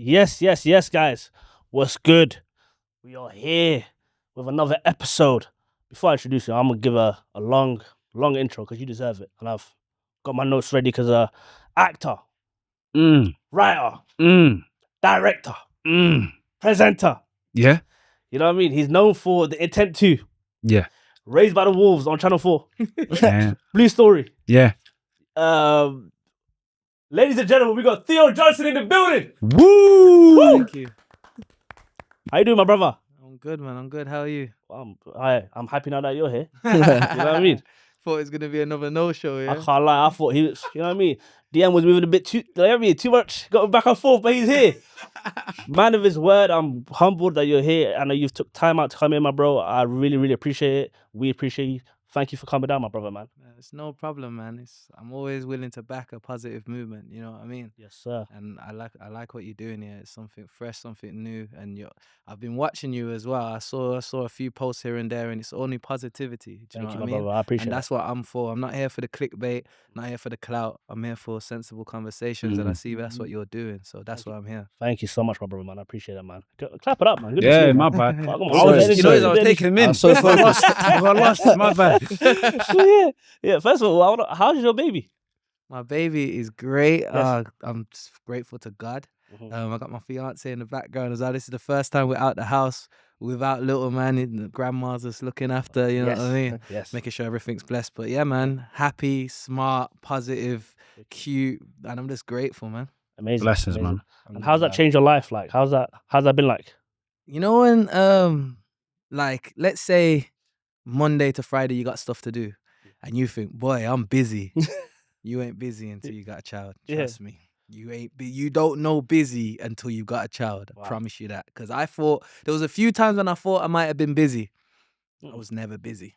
Yes, guys. What's good? We are here with another episode. Before I introduce you, I'm gonna give a long intro because you deserve it. And I've got my notes ready because actor, writer, director, presenter. Yeah. You know what I mean? He's known for The Intent 2, Yeah. Raised by the Wolves on Channel 4, Yeah. Blue Story. Yeah. Ladies and gentlemen, we got Theo Johnson in the building. Woo! Thank you. How you doing, my brother? I'm good, man. I'm good. How are you? I'm happy now that you're here. You know what I mean? Thought it was gonna be another no-show, I yeah? can't lie. I thought he was, you know what I mean? DM was moving a bit too much, got back and forth, but he's here. Man of his word, I'm humbled that you're here. I know you've took time out to come in, my bro. I really appreciate it. We appreciate you. Thank you for coming down, my brother, man. It's no problem, man. I'm always willing to back a positive movement. You know what I mean? Yes, sir. And I like what you're doing here. It's something fresh, something new. And I've been watching you as well. I saw a few posts here and there, and it's only positivity. Do you know Thank what you, I my mean? brother. I appreciate And it. that's what I'm for. I'm not here for the clickbait. Not here for the clout. I'm here for sensible conversations, and I see that's what you're doing. So that's why I'm here. Thank you so much, my brother, man. I appreciate it, man. Clap it up, man. Good to see Yeah, you, my man. bad. Come on, I was, energy, you know, I was energy. taking him in. I'm so focused. I got lost. My bad. Yeah. First of all, how's your baby? My baby is great. Yes. I'm just grateful to God. Mhm. I got my fiance in the background as well. This is the first time we're out the house without little man. And the grandma's just looking after, you know what I mean? Yes. Making sure everything's blessed. But yeah, man, happy, smart, positive, cute, and I'm just grateful, man. Amazing. Blessings, amazing. man. And how's that changed your life? Like, how's that been like? You know when like let's say Monday to Friday you got stuff to do and you think, boy, I'm busy. You ain't busy until you got a child. Trust me. You don't know busy until you got a child. Wow. I promise you that. Because I thought there was a few times when I thought I might have been busy. I was never busy.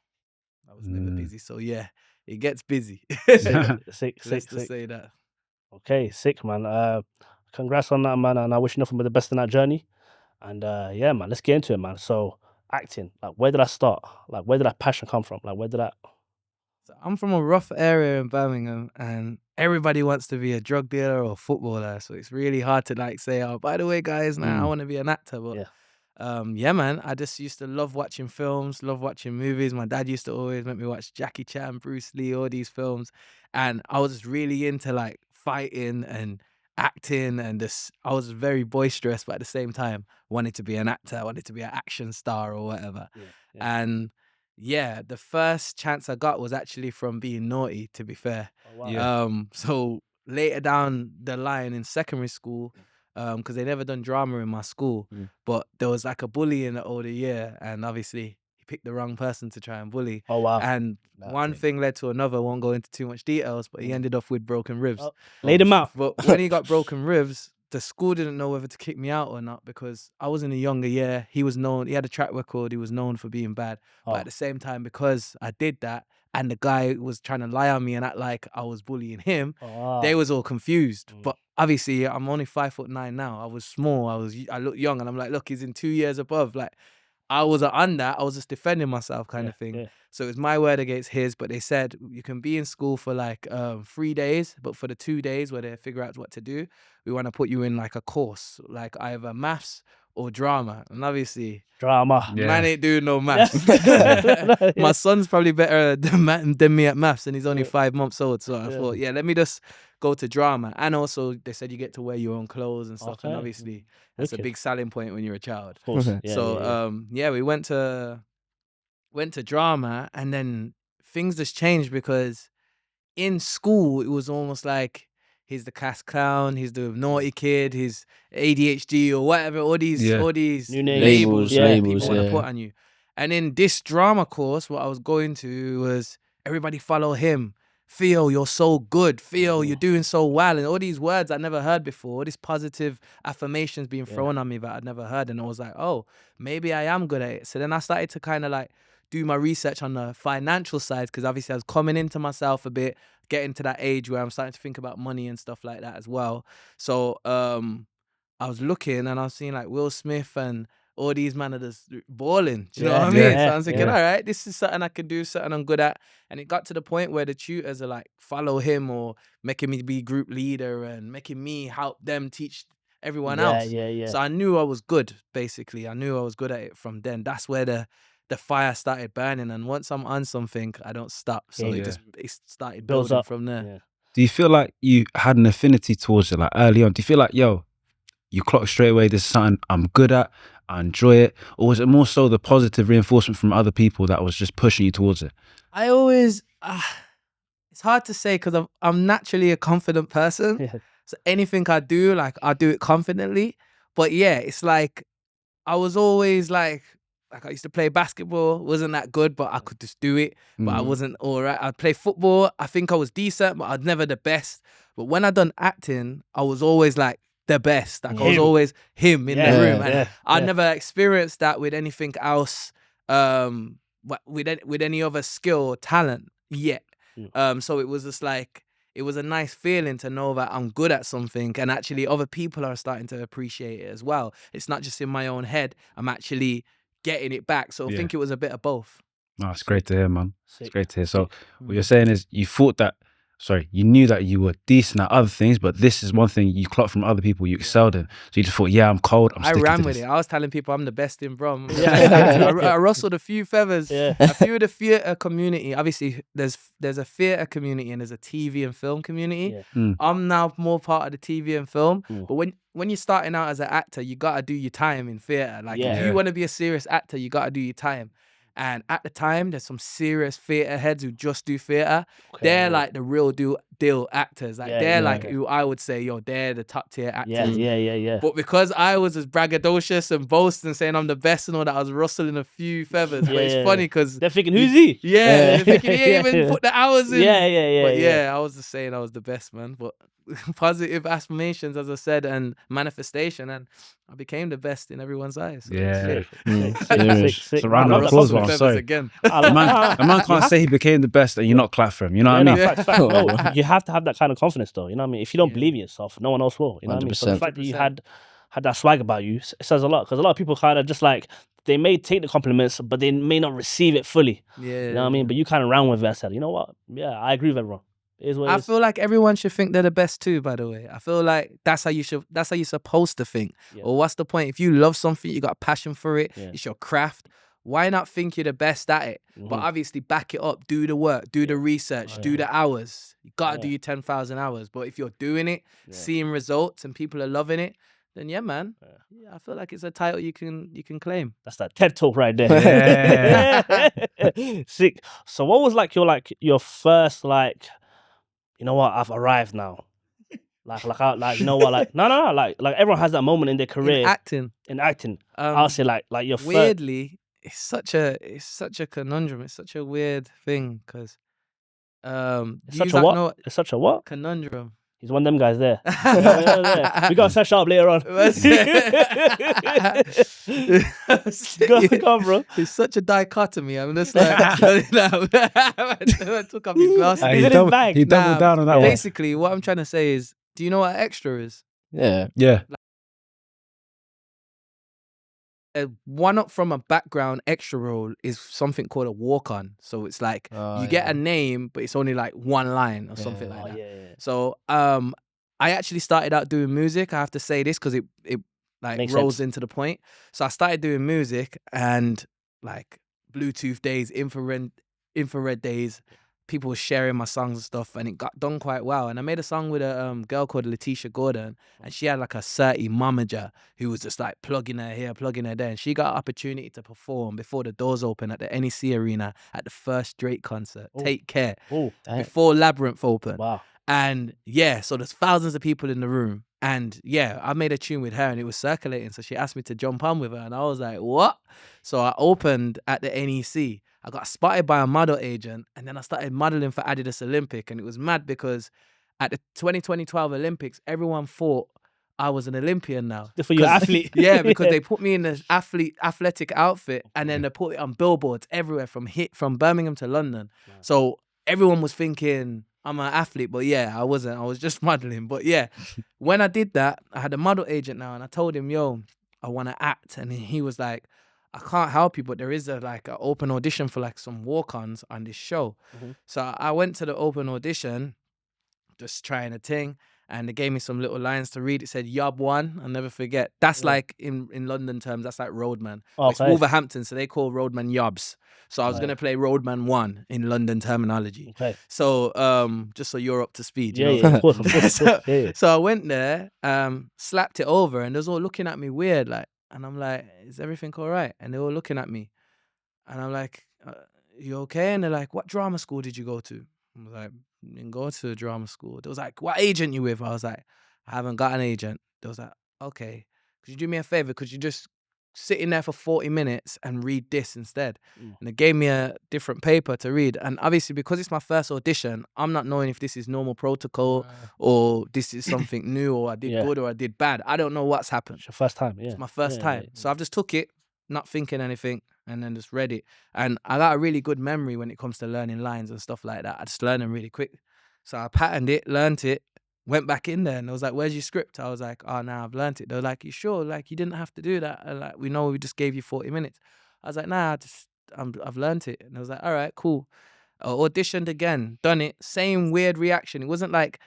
So yeah, it gets busy. Sick. Let's just say that. Okay, sick, man. Congrats on that, man, and I wish you nothing but the best in that journey. And yeah, man, let's get into it, man. So, acting, like, where did I start? Like, where did that passion come from? Like, where did that? So I'm from a rough area in Birmingham, and everybody wants to be a drug dealer or a footballer. So it's really hard to like say, oh, by the way, guys, now I want to be an actor. But yeah, man, I just used to love watching films, love watching movies. My dad used to always make me watch Jackie Chan, Bruce Lee, all these films, and I was just really into like fighting and acting, and this. I was very boisterous, but at the same time, wanted to be an actor, wanted to be an action star or whatever, and. Yeah, the first chance I got was actually from being naughty, to be fair. Oh, wow. So later down the line in secondary school, because they never done drama in my school, but there was like a bully in the older year, and obviously he picked the wrong person to try and bully. Oh, wow. And one thing led to another. Won't go into too much details, but he ended up with broken ribs. Oh, laid him out. But when he got broken ribs, the school didn't know whether to kick me out or not because I was in a younger year. He had a track record. He was known for being bad. But at the same time, because I did that and the guy was trying to lie on me and act like I was bullying him, they was all confused. But obviously, I'm only 5'9" now. I was small. I look young, and I'm like, look, he's in 2 years above. Like, I was on that. I was just defending myself kind of thing. Yeah. So it was my word against his, but they said you can be in school for like 3 days, but for the 2 days where they figure out what to do, we want to put you in like a course, like either maths or drama. And obviously, drama. Man ain't doing no maths. My son's probably better than me at maths, and he's only 5 months old. So I thought, let me just go to drama. And also, they said you get to wear your own clothes and stuff. And obviously, that's a big selling point when you're a child. Of course. We went to drama, and then things just changed because in school it was almost like he's the class clown, he's the naughty kid, he's ADHD or whatever, all these new labels people want to yeah. put on you. And in this drama course, what I was going to was everybody follow him. Theo, you're so good. Theo, you're doing so well. And all these words I'd never heard before, all these positive affirmations being thrown on me that I'd never heard. And I was like, oh, maybe I am good at it. So then I started to kind of like do my research on the financial side, because obviously I was coming into myself a bit, getting to that age where I'm starting to think about money and stuff like that as well. So I was looking and I was seeing like Will Smith and all these men are just balling. Do you know what I mean? So I was thinking, all right, this is something I can do, something I'm good at. And it got to the point where the tutors are like, follow him, or making me be group leader and making me help them teach everyone else. Yeah. So I knew I was good, basically. I knew I was good at it from then. That's where the fire started burning. And once I'm on something, I don't stop. So it started Builds building up from there. Yeah. Do you feel like you had an affinity towards it, like early on? Do you feel like, yo, you clocked straight away, this is something I'm good at, I enjoy it? Or was it more so the positive reinforcement from other people that was just pushing you towards it? I always, it's hard to say because I'm naturally a confident person. Yeah. So anything I do, like I do it confidently. But yeah, it's like I was always like I used to play basketball, wasn't that good, but I could just do it. But I wasn't all right. I'd play football. I think I was decent, but I was never the best. But when I done acting, I was always like the best. Like I was always him in the room. And I never experienced that with anything else, with any other skill or talent yet. So it was just like, it was a nice feeling to know that I'm good at something and actually other people are starting to appreciate it as well. It's not just in my own head. I'm actually getting it back. So I think it was a bit of both. No, it's great to hear, man. It's great to hear. So what you're saying is you knew that you were decent at other things, but this is one thing you clocked from other people you excelled in. So you just thought, I'm cold, I'm sticking to this. I ran with it. I was telling people I'm the best in Brom. I rustled a few feathers. A few of the theatre community. Obviously, there's a theatre community and there's a TV and film community. I'm now more part of the TV and film. But when you're starting out as an actor, you got to do your time in theatre. Like if you want to be a serious actor, you got to do your time. And at the time, there's some serious theatre heads who just do theatre. They're like the real deal actors. Like they're like who I would say, they're the top tier actors. Yeah. But because I was as braggadocious and boasting, saying I'm the best and all that, I was rustling a few feathers. But it's funny because they're thinking, who's he? They're thinking he ain't even put the hours in. Yeah. But I was just saying I was the best, man. But positive affirmations, as I said, and manifestation, and I became the best in everyone's eyes. So Sick. It's a round of applause, man. I'm sorry. Again. A man can't say he became the best and you not clap for him. You know what I mean? Fact. No, you have to have that kind of confidence, though. You know what I mean? If you don't believe in yourself, no one else will. You know what I mean? So the fact that you had that swag about you, it says a lot. Because a lot of people kind of just like, they may take the compliments, but they may not receive it fully. You know what I mean? But you kind of ran with it and said, you know what? Yeah, I agree with everyone. I feel like everyone should think they're the best too, by the way. I feel like that's how you're supposed to think. Or what's the point? If you love something, you got a passion for it, it's your craft. Why not think you're the best at it? But obviously back it up, do the work, do the research, do the hours. You gotta do your 10,000 hours. But if you're doing it, seeing results and people are loving it, then man. I feel like it's a title you can claim. That's that TED talk right there. Sick. So what was like your first you know what, I've arrived now. Like you know what, like no, like everyone has that moment in their career. In acting. I'll say like your weirdly, it's such a conundrum. It's such a weird thing because it's such a what? No, it's such a what? Conundrum. He's one of them guys there. We got to set up later on. Go on, bro. It's such a dichotomy. I'm just like, took off his glasses. He doubled down on that one. Basically, what I'm trying to say is, do you know what extra is? Yeah. One up from a background extra role is something called a walk-on. So it's like you get a name, but it's only like one line or something like that. So I actually started out doing music. I have to say this because it like makes rolls sense. into the point. So I started doing music and like Bluetooth days, infrared days. People were sharing my songs and stuff, and it got done quite well. And I made a song with a girl called Letitia Gordon, and she had like a 30 momager who was just like plugging her here, plugging her there. And she got an opportunity to perform before the doors open at the NEC Arena at the first Drake concert. Take Care. Before Labyrinth opened. Wow. And so there's thousands of people in the room. And I made a tune with her and it was circulating. So she asked me to jump on with her. And I was like, what? So I opened at the NEC. I got spotted by a model agent. And then I started modeling for Adidas Olympic. And it was mad because at the 2012 Olympics, everyone thought I was an Olympian now. For your athlete. Yeah, because they put me in this athletic outfit. And then they put it on billboards everywhere from Birmingham to London. Wow. So everyone was thinking I'm an athlete, but I wasn't. I was just modeling. But when I did that, I had a model agent now, and I told him, yo, I want to act. And he was like, I can't help you, but there is an open audition for like some walk-ons on this show. So I went to the open audition, just trying a thing. and they gave me some little lines to read. It said Yob 1. I'll never forget. That's Yeah. like in London terms, that's like Roadman. But it's Okay. Wolverhampton, so they call Roadman Yobs. So I was Right. gonna play Roadman 1 in London terminology. Okay. So just so you're up to speed, you Yeah, know. yeah, of course, of course. So, Yeah. so I went there, slapped it over, and they was all looking at me weird, like, and I'm like, is everything all right? And they were looking at me, and I'm like, you okay? And they're like, what drama school did you go to? I was like, didn't go to a drama school. They was like, what agent you with? I was like, I haven't got an agent. They was like, okay, could you do me a favor? Could you just sit in there for 40 minutes and read this instead? Mm. And they gave me a different paper to read. And obviously, because it's my first audition, I'm not knowing if this is normal protocol or this is something new, or I did Yeah. good or I did bad. I don't know what's happened. It's your first time, yeah. It's my first Yeah, time. yeah, So I've just took it, not thinking anything, and then just read it. And I got a really good memory when it comes to learning lines and stuff like that. I just learn them really quick. So I patterned it, learned it, went back in there, and I was like, where's your script? I was like, oh, now I've learned it. They were like, you sure? Like, you didn't have to do that. And like, we know we just gave you 40 minutes. I was like, nah, I've learned it. And I was like, all right, cool. I auditioned again, done it, same weird reaction. It wasn't like,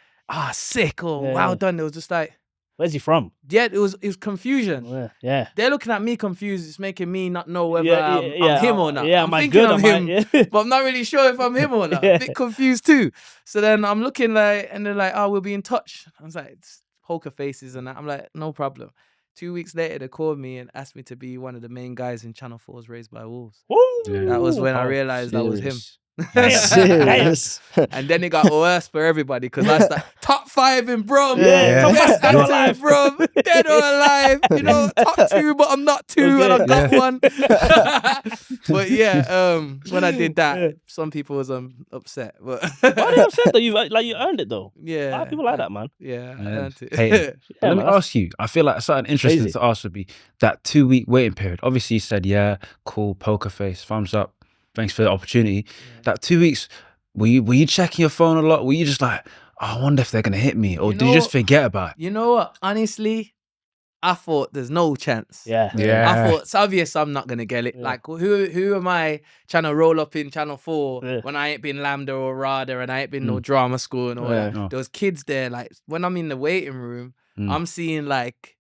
sick or Yeah, well yeah. done. It was just like, Where's he from? yeah, it was confusion. Yeah, yeah. They're looking at me confused. It's making me not know whether Yeah, I'm him or not. Yeah, I'm am I thinking good? I'm Am him, I? but I'm not really sure if I'm him or not. Yeah. A bit confused too. So then I'm looking like, and they're like, oh, we'll be in touch. I was like, it's poker faces and that. I'm like, no problem. 2 weeks later, they called me and asked me to be one of the main guys in Channel 4's Raised by Wolves. Woo! That was when I Oh, realized I was him. Serious. Serious. And then it got worse for everybody because I started top 5 in Brum. Yeah, Top top 5 5 You're actor alive. in Brum. Dead or alive. You know, top 2, but I'm not 2 and I got one. But yeah, when I did that, Yeah. some people was upset. But Why are you upset though? You earned it though. yeah, A lot of people like that, man. Yeah, I Yeah. earned it. Hey, Yeah, Let me man, that's ask you. I feel like something interesting crazy. to ask would be that 2-week waiting period. Obviously, you said, yeah, cool, poker face, thumbs up. Thanks for the opportunity. That 2 weeks, were you checking your phone a lot? Were you just like, I wonder if they're gonna hit me, or You did you just know- forget about it? You know what? Honestly, I thought there's no chance. Yeah. Yeah. I thought it's obvious I'm not gonna get it. Yeah. Like who am I trying to roll up in Channel 4 Yeah. when I ain't been Lambda or RADA and I ain't been no Mm. drama school and all Yeah. that. No. There was kids there. Like when I'm in the waiting room, Mm. I'm seeing like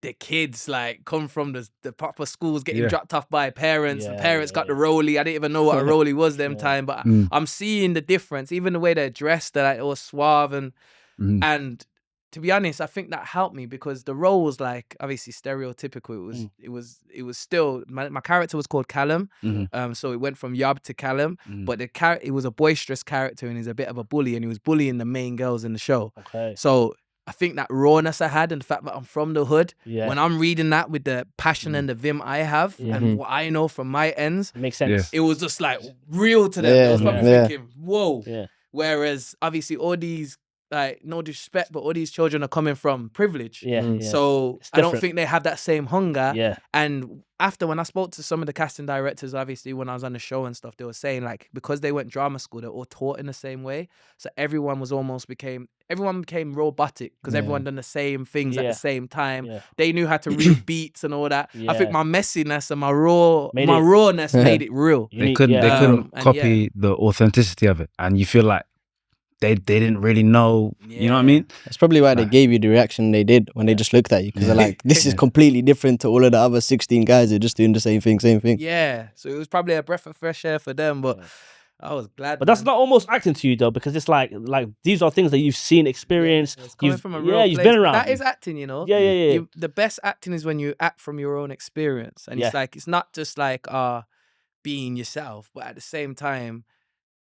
the kids like come from the proper schools getting Yeah. dropped off by parents. The Yeah, parents yeah, got the yeah. rollie. I didn't even know what a rollie was them Yeah. time, but Mm. I'm seeing the difference. Even the way they're dressed, they're like all suave Mm. and to be honest, I think that helped me because the role was like obviously stereotypical. It was still my character was called Callum. Mhm. So it went from Yob to Callum, Mm. but it was a boisterous character and he's a bit of a bully and he was bullying the main girls in the show. Okay. So I think that rawness I had and the fact that I'm from the hood, Yeah. when I'm reading that with the passion and the vim I have Yeah. and what I know from my ends, It makes sense. it was just like real to them. It was probably Yeah. thinking, whoa. Yeah. Whereas obviously all these, like, no disrespect, but all these children are coming from privilege. Yeah. Mm. Yeah. So It's I don't different. think they have that same hunger. Yeah. And after when I spoke to some of the casting directors, obviously when I was on the show and stuff, they were saying like because they went drama school, they're all taught in the same way. So everyone became robotic because everyone done the same things at Yeah. the same time. Yeah. They knew how to read beats and all that. I think Yeah. my messiness and my Made it- rawness made it real. They couldn't and copy the authenticity of it, and you feel like they didn't really know. You know what I mean? That's probably why they gave you the reaction they did when they just looked at you because they're like, this is completely different to all of the other 16 guys who are just doing the same thing. Yeah. So it was probably a breath of fresh air for them, but I was glad. But that's man. not almost acting to you though, because it's like these are things that you've seen, experienced. It's coming You've from a real you've place. been around. That is acting, you know. Yeah, yeah, yeah. The best acting is when you act from your own experience, and Yeah. it's like it's not just like being yourself, but at the same time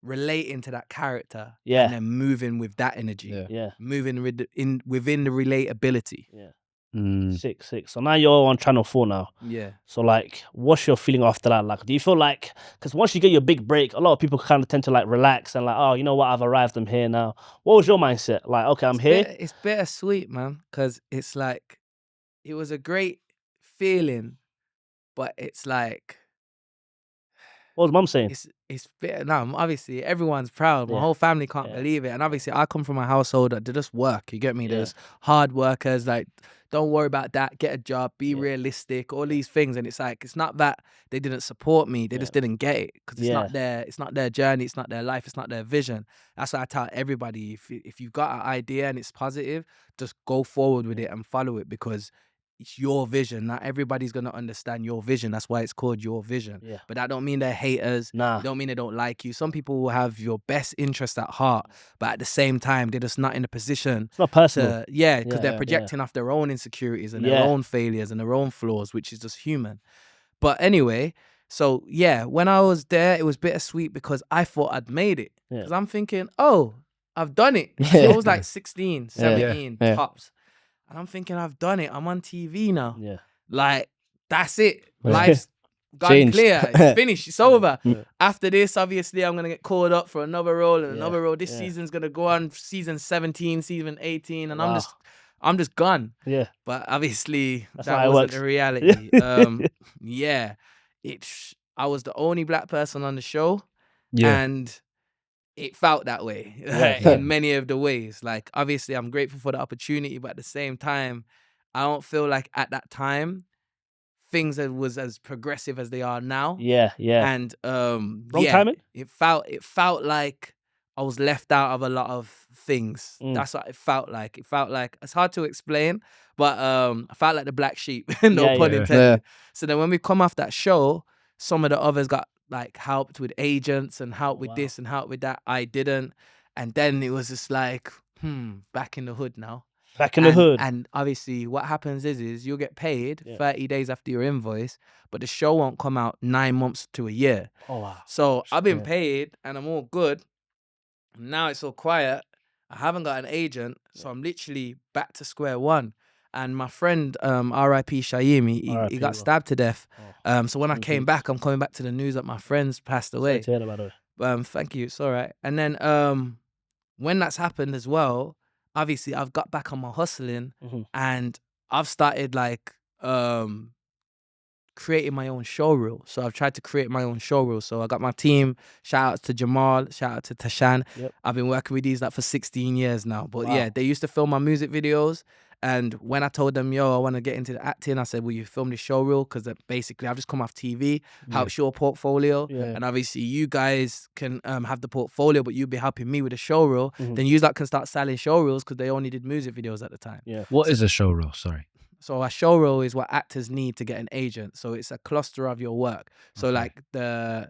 relating to that character. Yeah. and then moving with that energy. Yeah. Yeah. Moving within the relatability. Yeah. Mm. Sick. So now you're on Channel 4 now. Yeah. So like, what's your feeling after that? Like, do you feel like, because once you get your big break, a lot of people kind of tend to like relax and like, oh, you know what, I've arrived, I'm here now. What was your mindset? Like, okay, I'm here. It's bittersweet, man, because it's like it was a great feeling, but it's like What was mum saying? It's bit now. Obviously, everyone's proud. My Yeah. whole family can't Yeah. believe it. And obviously, I come from a household that they just work. You get me? Yeah. There's hard workers. Like, don't worry about that. Get a job. Be Yeah. realistic. All these things. And it's like, it's not that they didn't support me. They just didn't get it because it's not their. It's not their journey. It's not their life. It's not their vision. That's why I tell everybody: if you've got an idea and it's positive, just go forward with it and follow it because it's your vision. Not everybody's gonna understand your vision. That's why it's called your vision. Yeah. But that don't mean they're haters. Nah. It don't mean they don't like you. Some people will have your best interest at heart, but at the same time, they're just not in a position It's not personal. because they're projecting off their own insecurities and their Yeah. own failures and their own flaws, which is just human. But anyway, so yeah, when I was there, it was bittersweet because I thought I'd made it. Yeah. Because I'm thinking, oh, I've done it. Yeah. I was like 16, 17 Yeah. tops. And I'm thinking, I've done it. I'm on TV now. Yeah. Like, that's it. Yeah. Life's gone Changed. clear. It's finished. It's over. Yeah. After this, obviously, I'm going to get called up for another role and Yeah. another role. This Yeah. season's going to go on season 17, season 18. And Wow. I'm just gone. Yeah. But obviously, That's that how it wasn't works. the reality. Yeah. I was the only black person on the show. Yeah. And it felt that way Yeah. in many of the ways. Like, obviously, I'm grateful for the opportunity, but at the same time, I don't feel like at that time things was as progressive as they are now. Yeah. Yeah. And Wrong timing? It felt like I was left out of a lot of things. That's what it felt like. It felt like it's hard to explain, but I felt like the black sheep. No Yeah, pun yeah. intended. Yeah. So then when we come off that show, some of the others got like helped with agents and help with wow. this and help with that. I didn't. And then it was just like, back in the hood now. Back in the hood. And obviously what happens is you'll get paid Yeah. 30 days after your invoice, but the show won't come out 9 months to a year. Oh wow. So I've been Yeah. paid and I'm all good. Now it's all quiet. I haven't got an agent. So I'm literally back to square one. And my friend, R.I.P. Shaim, he R.I.P., got bro. stabbed to death. So when I Mhm. came back, I'm coming back to the news that my friend's passed Sorry away. to hear that, by the way. Thank you. It's all right. And then when that's happened as well, obviously I've got back on my hustling Mhm. and I've started like creating my own show reel. So I've tried to create my own show reel. So I got my team. Shout out to Jamal. Shout out to Tashan. Yep. I've been working with these like for 16 years now. But Wow. yeah, they used to film my music videos. And when I told them, yo, I want to get into the acting, I said, will you film this show reel? Because basically I've just come off TV, helps your portfolio. Yeah. And obviously you guys can have the portfolio, but you'll be helping me with the show reel. Mhm. Then you like can start selling show reels because they only did music videos at the time. Yeah. What is a show reel? Sorry. So a show reel is what actors need to get an agent. So it's a cluster of your work. So Okay. like the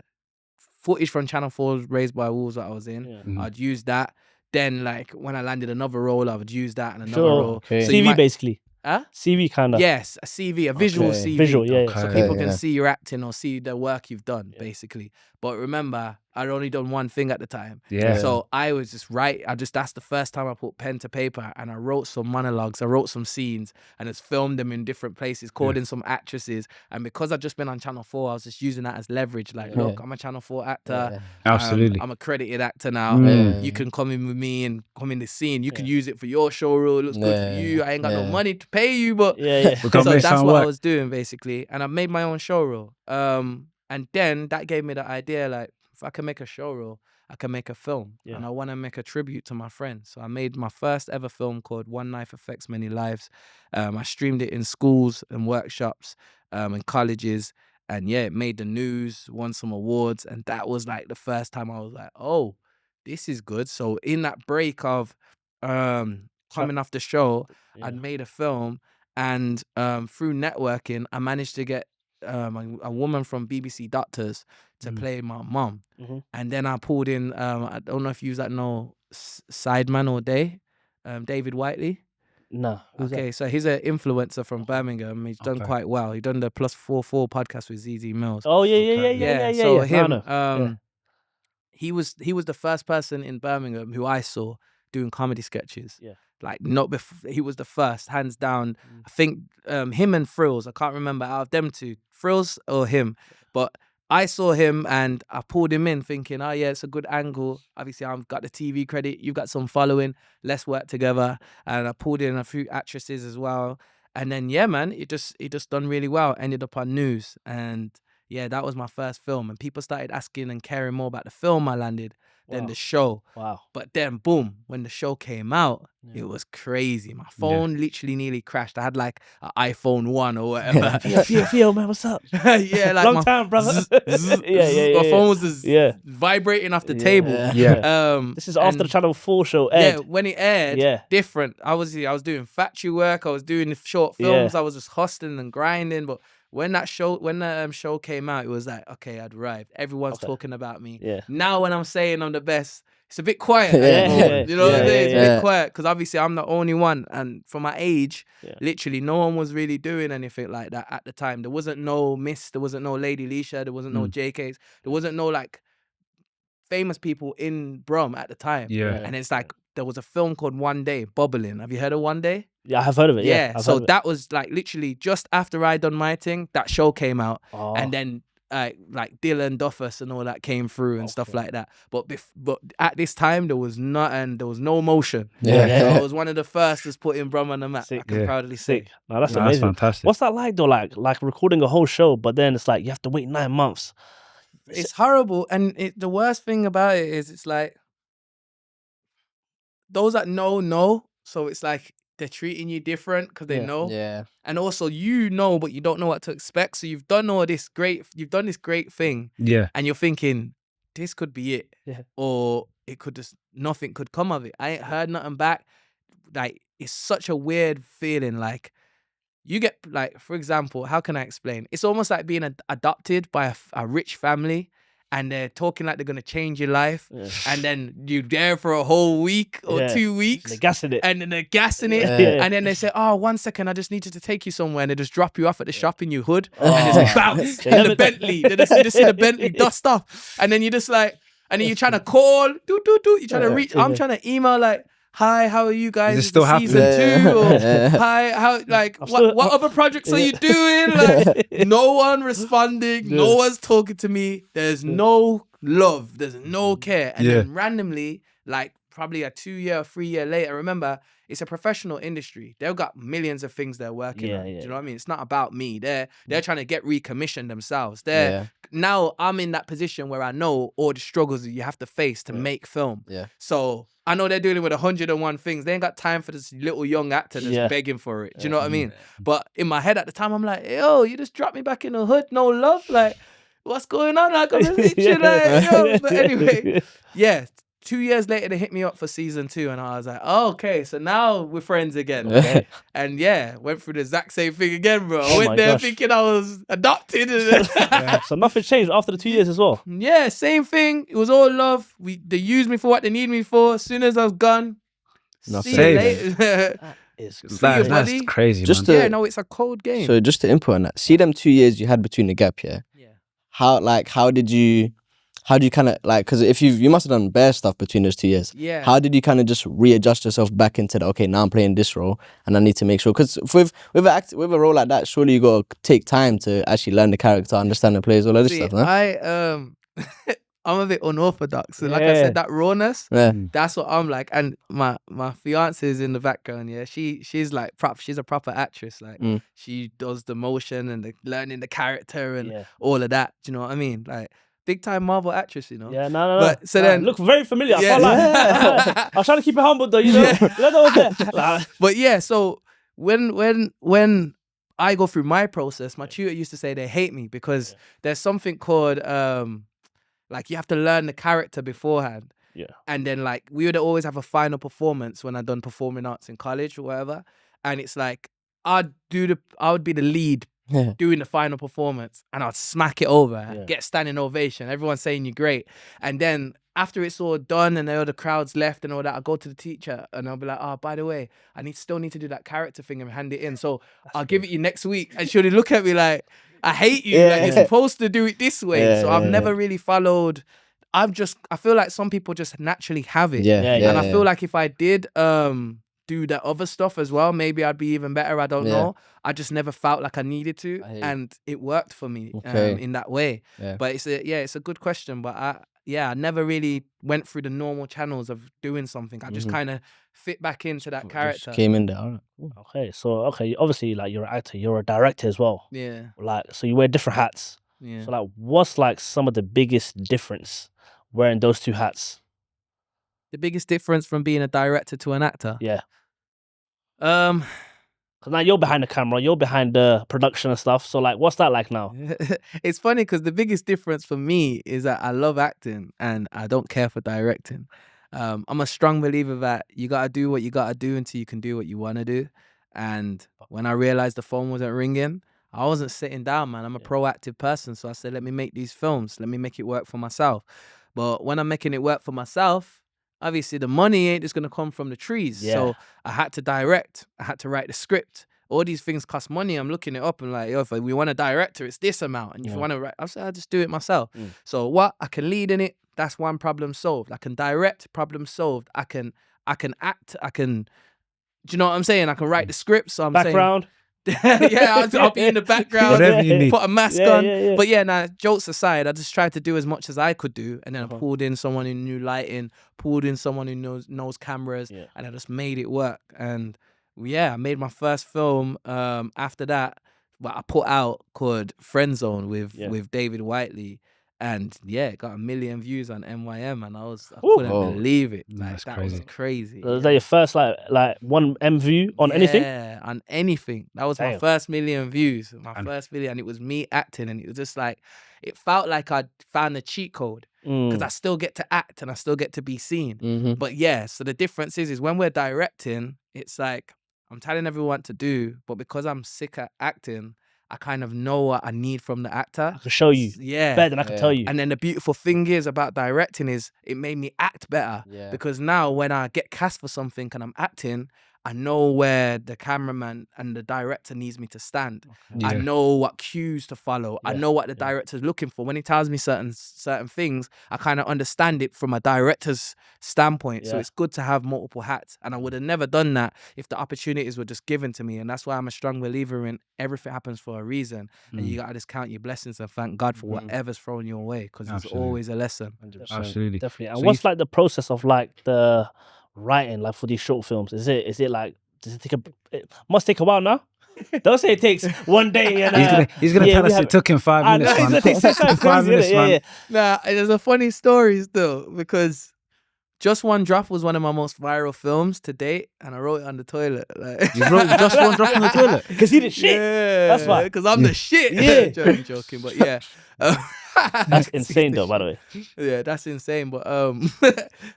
footage from Channel 4's Raised by Wolves that I was in, Yeah. Mhm. I'd use that. Then like when I landed another role, I would use that and another Sure. role. Okay. So you CV might- basically. Huh? CV kind of. Yes, a CV, a visual Okay. CV. Visual. Yeah. Okay. Yeah. So Okay, people can yeah. see your acting or see the work you've done, Yeah. basically. But remember, I'd only done one thing at the time. Yeah. So I was just that's the first time I put pen to paper and I wrote some monologues, I wrote some scenes and just filmed them in different places, called in some actresses. And because I'd just been on Channel 4, I was just using that as leverage. Like, Yeah. look, I'm a Channel 4 actor. Yeah. Absolutely. I'm a credited actor now. Mm. You can come in with me and come in the scene. You can Yeah. use it for your show reel. It looks good for Yeah. you. I ain't got no Yeah. money to pay you, but Yeah. Yeah. We're gonna so make that's something what I work. was doing basically, and I made my own show reel. And then that gave me the idea, like, if I can make a show reel, I can make a film, Yeah. and I want to make a tribute to my friend. So I made my first ever film called One Knife Affects Many Lives. I streamed it in schools and workshops, and colleges, and yeah, it made the news, won some awards, and that was like the first time I was like, oh, this is good. So in that break of coming off the show, Yeah. I'd made a film, and through networking, I managed to get a woman from BBC Doctors to play my mom. Mhm. And then I pulled in, I don't know if you know Sideman or David Whiteley. Nah. Who's Okay, so he's an influencer from Birmingham. He's done Okay. quite well. He done the +44 podcast with ZZ Mills. That? Oh yeah. Yeah. Okay. Yeah. Yeah. So Yeah. him, No, no. he was the first person in Birmingham who I saw doing comedy sketches. Yeah. Like not before, he was the first, hands down. I think him and Frills, I can't remember out of them two, Frills or him, but I saw him and I pulled him in thinking, oh yeah, it's a good angle. Obviously I've got the TV credit, you've got some following, let's work together. And I pulled in a few actresses as well. And then yeah, man, it just done really well. Ended up on news. And yeah, that was my first film, and people started asking and caring more about the film I landed than Wow. the show. Wow. But then, boom, when the show came out, Yeah. it was crazy. My phone literally nearly crashed. I had like an iPhone 1 or whatever. Theo, man, what's up? Yeah, like Long my time, brother. yeah. My phone was just vibrating off the table. Yeah. This is after the Channel 4 show aired. Yeah, when it aired, different. I was doing factory work. I was doing short films. I was just hustling and grinding. But when that show, show came out, it was like, okay, I'd arrived. Everyone's talking about me. Yeah. Now when I'm saying I'm the best, it's a bit quiet. You know what I'm saying? It's a bit quiet because obviously I'm the only one, and for my age, literally no one was really doing anything like that at the time. There wasn't no Miss, there wasn't no Lady Leisha, there wasn't no JKs, there wasn't no like famous people in Brum at the time. Yeah. And it's like there was a film called One Day, Bubbling. Have you heard of One Day? Yeah, I have heard of it. Yeah. So that was like literally just after I done my thing, that show came out, and then like Dylan Duffus and all that came through and stuff like that. But at this time there was nothing, there was no motion. So I was one of the first to put in Brum on the map. I can proudly say. No, that's amazing. That's fantastic. What's that like though? Like recording a whole show, but then it's like you have to wait 9 months. It's horrible, and the worst thing about it is it's like those that know. So it's like they're treating you different because they know. Yeah. And also you know, but you don't know what to expect. So you've done this great thing. Yeah. And you're thinking, this could be it. Yeah. Or it could just, nothing could come of it. I ain't heard nothing back. Like, it's such a weird feeling. Like, you get, like, for example, how can I explain? It's almost like being adopted by a rich family, and they're talking like they're going to change your life. Yeah. And then you're there for a whole week or 2 weeks. They're gassing it. And then they're gassing it. And then they say, oh, 1 second, I just needed to take you somewhere. And they just drop you off at the shop in your hood. And it's bounce. And the Bentley. You just see the Bentley dust off. And then you're just like, and then you're trying to call. You're trying to reach. I'm trying to email like, hi, how are you guys? Is it still season 2? Or, hi, how, like, what other projects are you doing? Like, no one responding. No one's talking to me. There's no love. There's no care. And then randomly, like, probably a 2 year, 3 year later, remember, it's a professional industry. They've got millions of things they're working on. Do you know what I mean? It's not about me. They're trying to get recommissioned themselves. Now I'm in that position where I know all the struggles that you have to face to make film. So I know they're dealing with 101 things. They ain't got time for this little young actor that's begging for it. Do you know what I mean? But in my head at the time, I'm like, yo, you just dropped me back in the hood. No love. Like, what's going on? I got to meet you. Like, yo. But anyway, 2 years later, they hit me up for season 2, and I was like, oh, okay, so now we're friends again. And went through the exact same thing again, bro. I went there thinking I was adopted. So nothing changed after the 2 years as well? Yeah, same thing. It was all love. They used me for what they need me for. As soon as I was gone, see you later. That's crazy, man. It's a cold game. So just to input on that, see them 2 years you had between the gap, how did you kind of, like, because if you must have done bare stuff between those 2 years. How did you kind of just readjust yourself back into the, okay, now I'm playing this role and I need to make sure, because with a role like that, surely you got to take time to actually learn the character, understand the players, all of this stuff, no? I'm a bit unorthodox. So like I said, that rawness, that's what I'm like. And my fiance is in the background, she's like she's a proper actress. Like she does the motion and the learning the character and all of that. Do you know what I mean? Like, big time Marvel actress, you know. Yeah, no. But so then, look very familiar. I can't lie. I was trying to keep it humble though, you know. But so when I go through my process, my tutor used to say they hate me because there's something called like you have to learn the character beforehand. Yeah. And then like we would always have a final performance when I'd done performing arts in college or whatever, and it's like I would be the lead. Doing the final performance, and I'd smack it over, get standing ovation, everyone's saying you're great. And then after it's all done and all the crowds left and all that, I'll go to the teacher and I'll be like, oh, by the way, I still need to do that character thing and hand it in. So I'll give it you next week. And she'll look at me like, I hate you. Like, you're supposed to do it this way. So I've never really followed. I feel like some people just naturally have it. And I feel like if I did do that other stuff as well, maybe I'd be even better. I don't know. I just never felt like I needed to, and it worked for me in that way. But it's a good question. But I never really went through the normal channels of doing something. I just kind of fit back into that character. Just came in there. All right. Okay, so obviously, like, you're an actor, you're a director as well. Yeah. Like, so you wear different hats. Yeah. So like, what's like some of the biggest difference wearing those two hats? The biggest difference from being a director to an actor? Yeah. Um, Because now you're behind the camera, you're behind the production and stuff. So like, what's that like now? it's funny because the biggest difference for me is that I love acting and I don't care for directing. I'm a strong believer that you gotta do what you gotta do until you can do what you wanna do. And when I realized the phone wasn't ringing, I wasn't sitting down, man. I'm a proactive person, so I said, let me make these films. Let me make it work for myself. But when I'm making it work for myself, obviously the money ain't just gonna come from the trees. Yeah. So I had to direct. I had to write the script. All these things cost money. I'm looking it up and like, yo, if we want a director, it's this amount. And if you want to write, I said, I'll just do it myself. So what? I can lead in it. That's one problem solved. I can direct, problem solved. I can act. I can, do you know what I'm saying? I can write the script. So I'm Background. yeah, I'll be in the background. Whatever you need. Put a mask on. Yeah. But yeah, nah, jokes aside, I just tried to do as much as I could do. And then I Uh-huh. pulled in someone who knew lighting, pulled in someone who knows cameras, and I just made it work. And yeah, I made my first film after that, what I put out called Friend Zone with David Whiteley. And yeah, it got 1 million views on NYM, and I couldn't believe it. Like, That's that crazy. was crazy. Was that your first like 1 M view on anything? Yeah, on anything. That was my Damn. first 1 million views. First million, and it was me acting, and it was just like, it felt like I'd found the cheat code because I still get to act and I still get to be seen. But yeah, so the difference is when we're directing, it's like I'm telling everyone what to do, but because I'm sick at acting, I kind of know what I need from the actor. I can show you. Yeah. Better than I can tell you. And then the beautiful thing is about directing is it made me act better. Yeah. Because now when I get cast for something and I'm acting, I know where the cameraman and the director needs me to stand. I know what cues to follow. I know what the director's looking for. When he tells me certain things, I kind of understand it from a director's standpoint. So it's good to have multiple hats. And I would have never done that if the opportunities were just given to me. And that's why I'm a strong believer in everything happens for a reason. And you got to just count your blessings and thank God for whatever's thrown your way, because there's always a lesson. 100%. Absolutely. Definitely. And So what's like the process of like the writing like for these short films? Is it like, does it take it must take a while now? Don't say it takes one day. And, he's gonna tell us it took him 5 minutes. I know, he's gonna take 5 minutes, man. Nah, there's a funny story still, because Just One Drop was one of my most viral films to date, and I wrote it on the toilet. Like, You wrote Just One Drop on the toilet? Because he did shit. Yeah, That's why. Because I'm the shit. Yeah. Joking, but yeah. That's insane though, by the way. Yeah, that's insane. But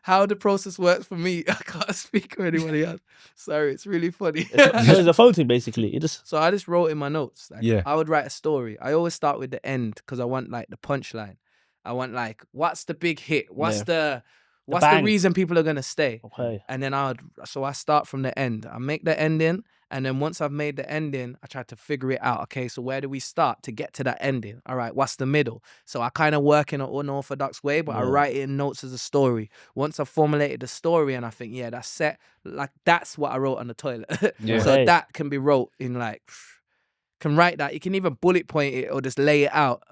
how the process works for me, I can't speak for anybody else. Sorry, it's really funny. So it's a phone thing basically. So I just wrote in my notes. Like, Yeah. I would write a story. I always start with the end because I want like the punchline. I want like, what's the big hit? What's the bang. reason people are gonna stay? Okay. And then I start from the end. I make the ending, and then once I've made the ending, I try to figure it out. Okay, so where do we start to get to that ending? All right, what's the middle? So I kind of work in an unorthodox way, but I write it in notes as a story. Once I've formulated the story and I think, yeah, that's set, like that's what I wrote on the toilet. Yeah. So Okay. that can be wrote in like, can write that. You can even bullet point it or just lay it out.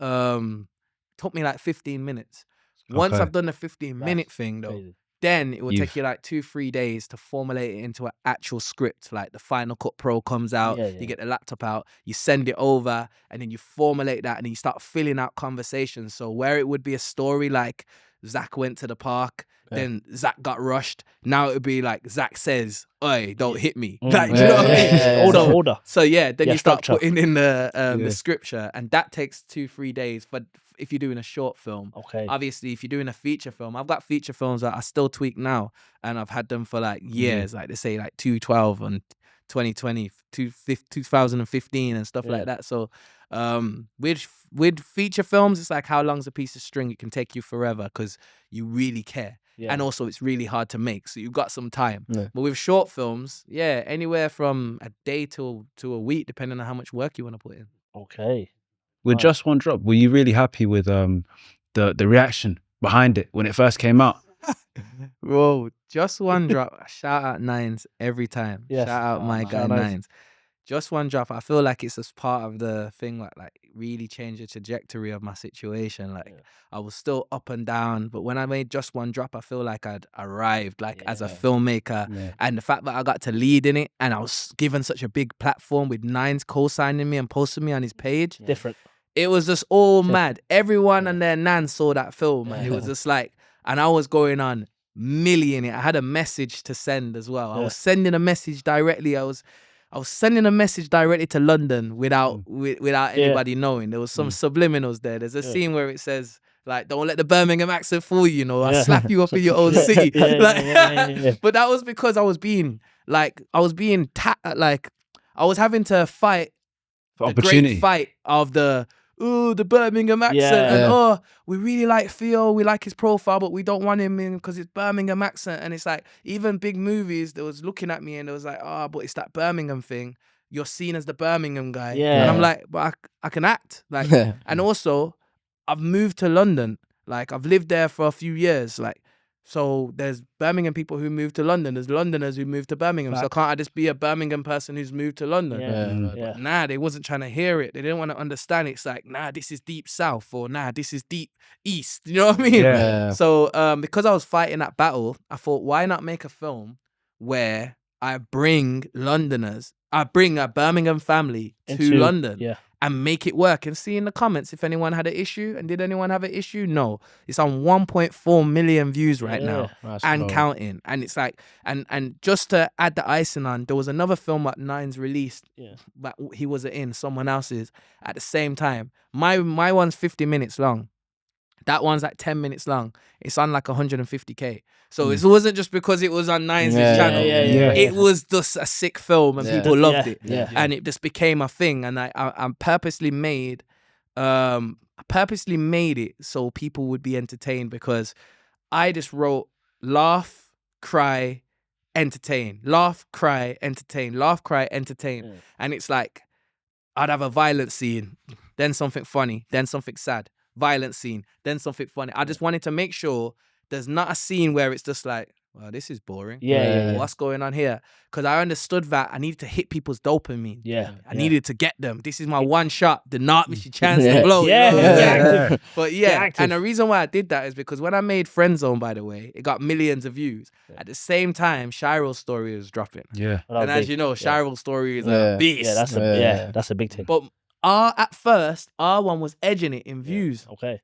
Took me like 15 minutes. Once Okay. I've done the 15-minute thing though, Crazy. then it will You've- take you like 2-3 days to formulate it into an actual script. Like the Final Cut Pro comes out, Yeah. you get the laptop out, you send it over, and then you formulate that, and then you start filling out conversations. So where it would be a story like Zach went to the park, then Zach got rushed. Now it would be like Zach says, "Oi, don't hit me." Like, do you know what I mean? Order. So yeah, then Yeah, you start structure. putting in the scripture, and that takes 2-3 days. But if you're doing a short film, Okay. obviously, if you're doing a feature film, I've got feature films that I still tweak now, and I've had them for like years. Like they say, like 2012 and 2020, 2015, and stuff like that. So, with feature films, it's like how long's a piece of string? It can take you forever because you really care. Yeah. And also, it's really hard to make, so you've got some time. Yeah. But with short films, yeah, anywhere from a day to a week, depending on how much work you want to put in. Okay. With Just One Drop, were you really happy with the reaction behind it when it first came out? Bro, Just One Drop. Shout out Nines every time. Yes. Shout out my guy shout out. Nines. Just One Drop. I feel like it's just part of the thing like really changed the trajectory of my situation. Like I was still up and down, but when I made Just One Drop, I feel like I'd arrived like as a filmmaker. Yeah. And the fact that I got to lead in it and I was given such a big platform with Nines co-signing me and posting me on his page. Different. It was just all mad. Everyone and their nan saw that film, and it was just like, and I was going on million it. I had a message to send as well. I was sending a message directly. I was sending a message directly to London without anybody knowing. There was some subliminals there. There's a scene where it says, like, don't let the Birmingham accent fool you, I'll slap you up in your own city. But that was because I was being I was having to fight the great fight of the Birmingham accent and we really like Theo, we like his profile, but we don't want him in because it's Birmingham accent. And it's like, even big movies, they was looking at me and they was like, but it's that Birmingham thing. You're seen as the Birmingham guy. And I'm like, but I can act. Like, and also, I've moved to London. Like, I've lived there for a few years. Like, so there's Birmingham people who moved to London. There's Londoners who moved to Birmingham. So can't I just be a Birmingham person who's moved to London? But nah, they wasn't trying to hear it. They didn't want to understand it. It's like, nah, this is deep south, or nah, this is deep east. You know what I mean? So because I was fighting that battle, I thought, why not make a film where I bring Londoners, I bring a Birmingham family to London and make it work, and see in the comments if anyone had an issue. And did anyone have an issue? No. It's on 1.4 million views right now and counting. And it's like, and just to add the icing on, there was another film that Nines released that he wasn't in, someone else's, at the same time. My one's 50 minutes long. That one's like 10 minutes long. It's on like 150K. So it wasn't just because it was on Nines' channel. It was just a sick film and people loved it. And it just became a thing. And I purposely made it so people would be entertained, because I just wrote laugh, cry, entertain. Laugh, cry, entertain. Laugh, cry, entertain. And it's like, I'd have a violent scene, then something funny, then something sad. Violent scene, then something funny. I just wanted to make sure there's not a scene where it's just like, well, this is boring. What's going on here? Because I understood that I needed to hit people's dopamine. I needed to get them. This is my one shot. Do not miss your chance to blow. But and the reason why I did that is because when I made Friend Zone, by the way, it got millions of views. At the same time, Shiro's story was dropping. And as you know, Shiro's story is a beast. That's a big thing. But at first, our one was edging it in views. Okay.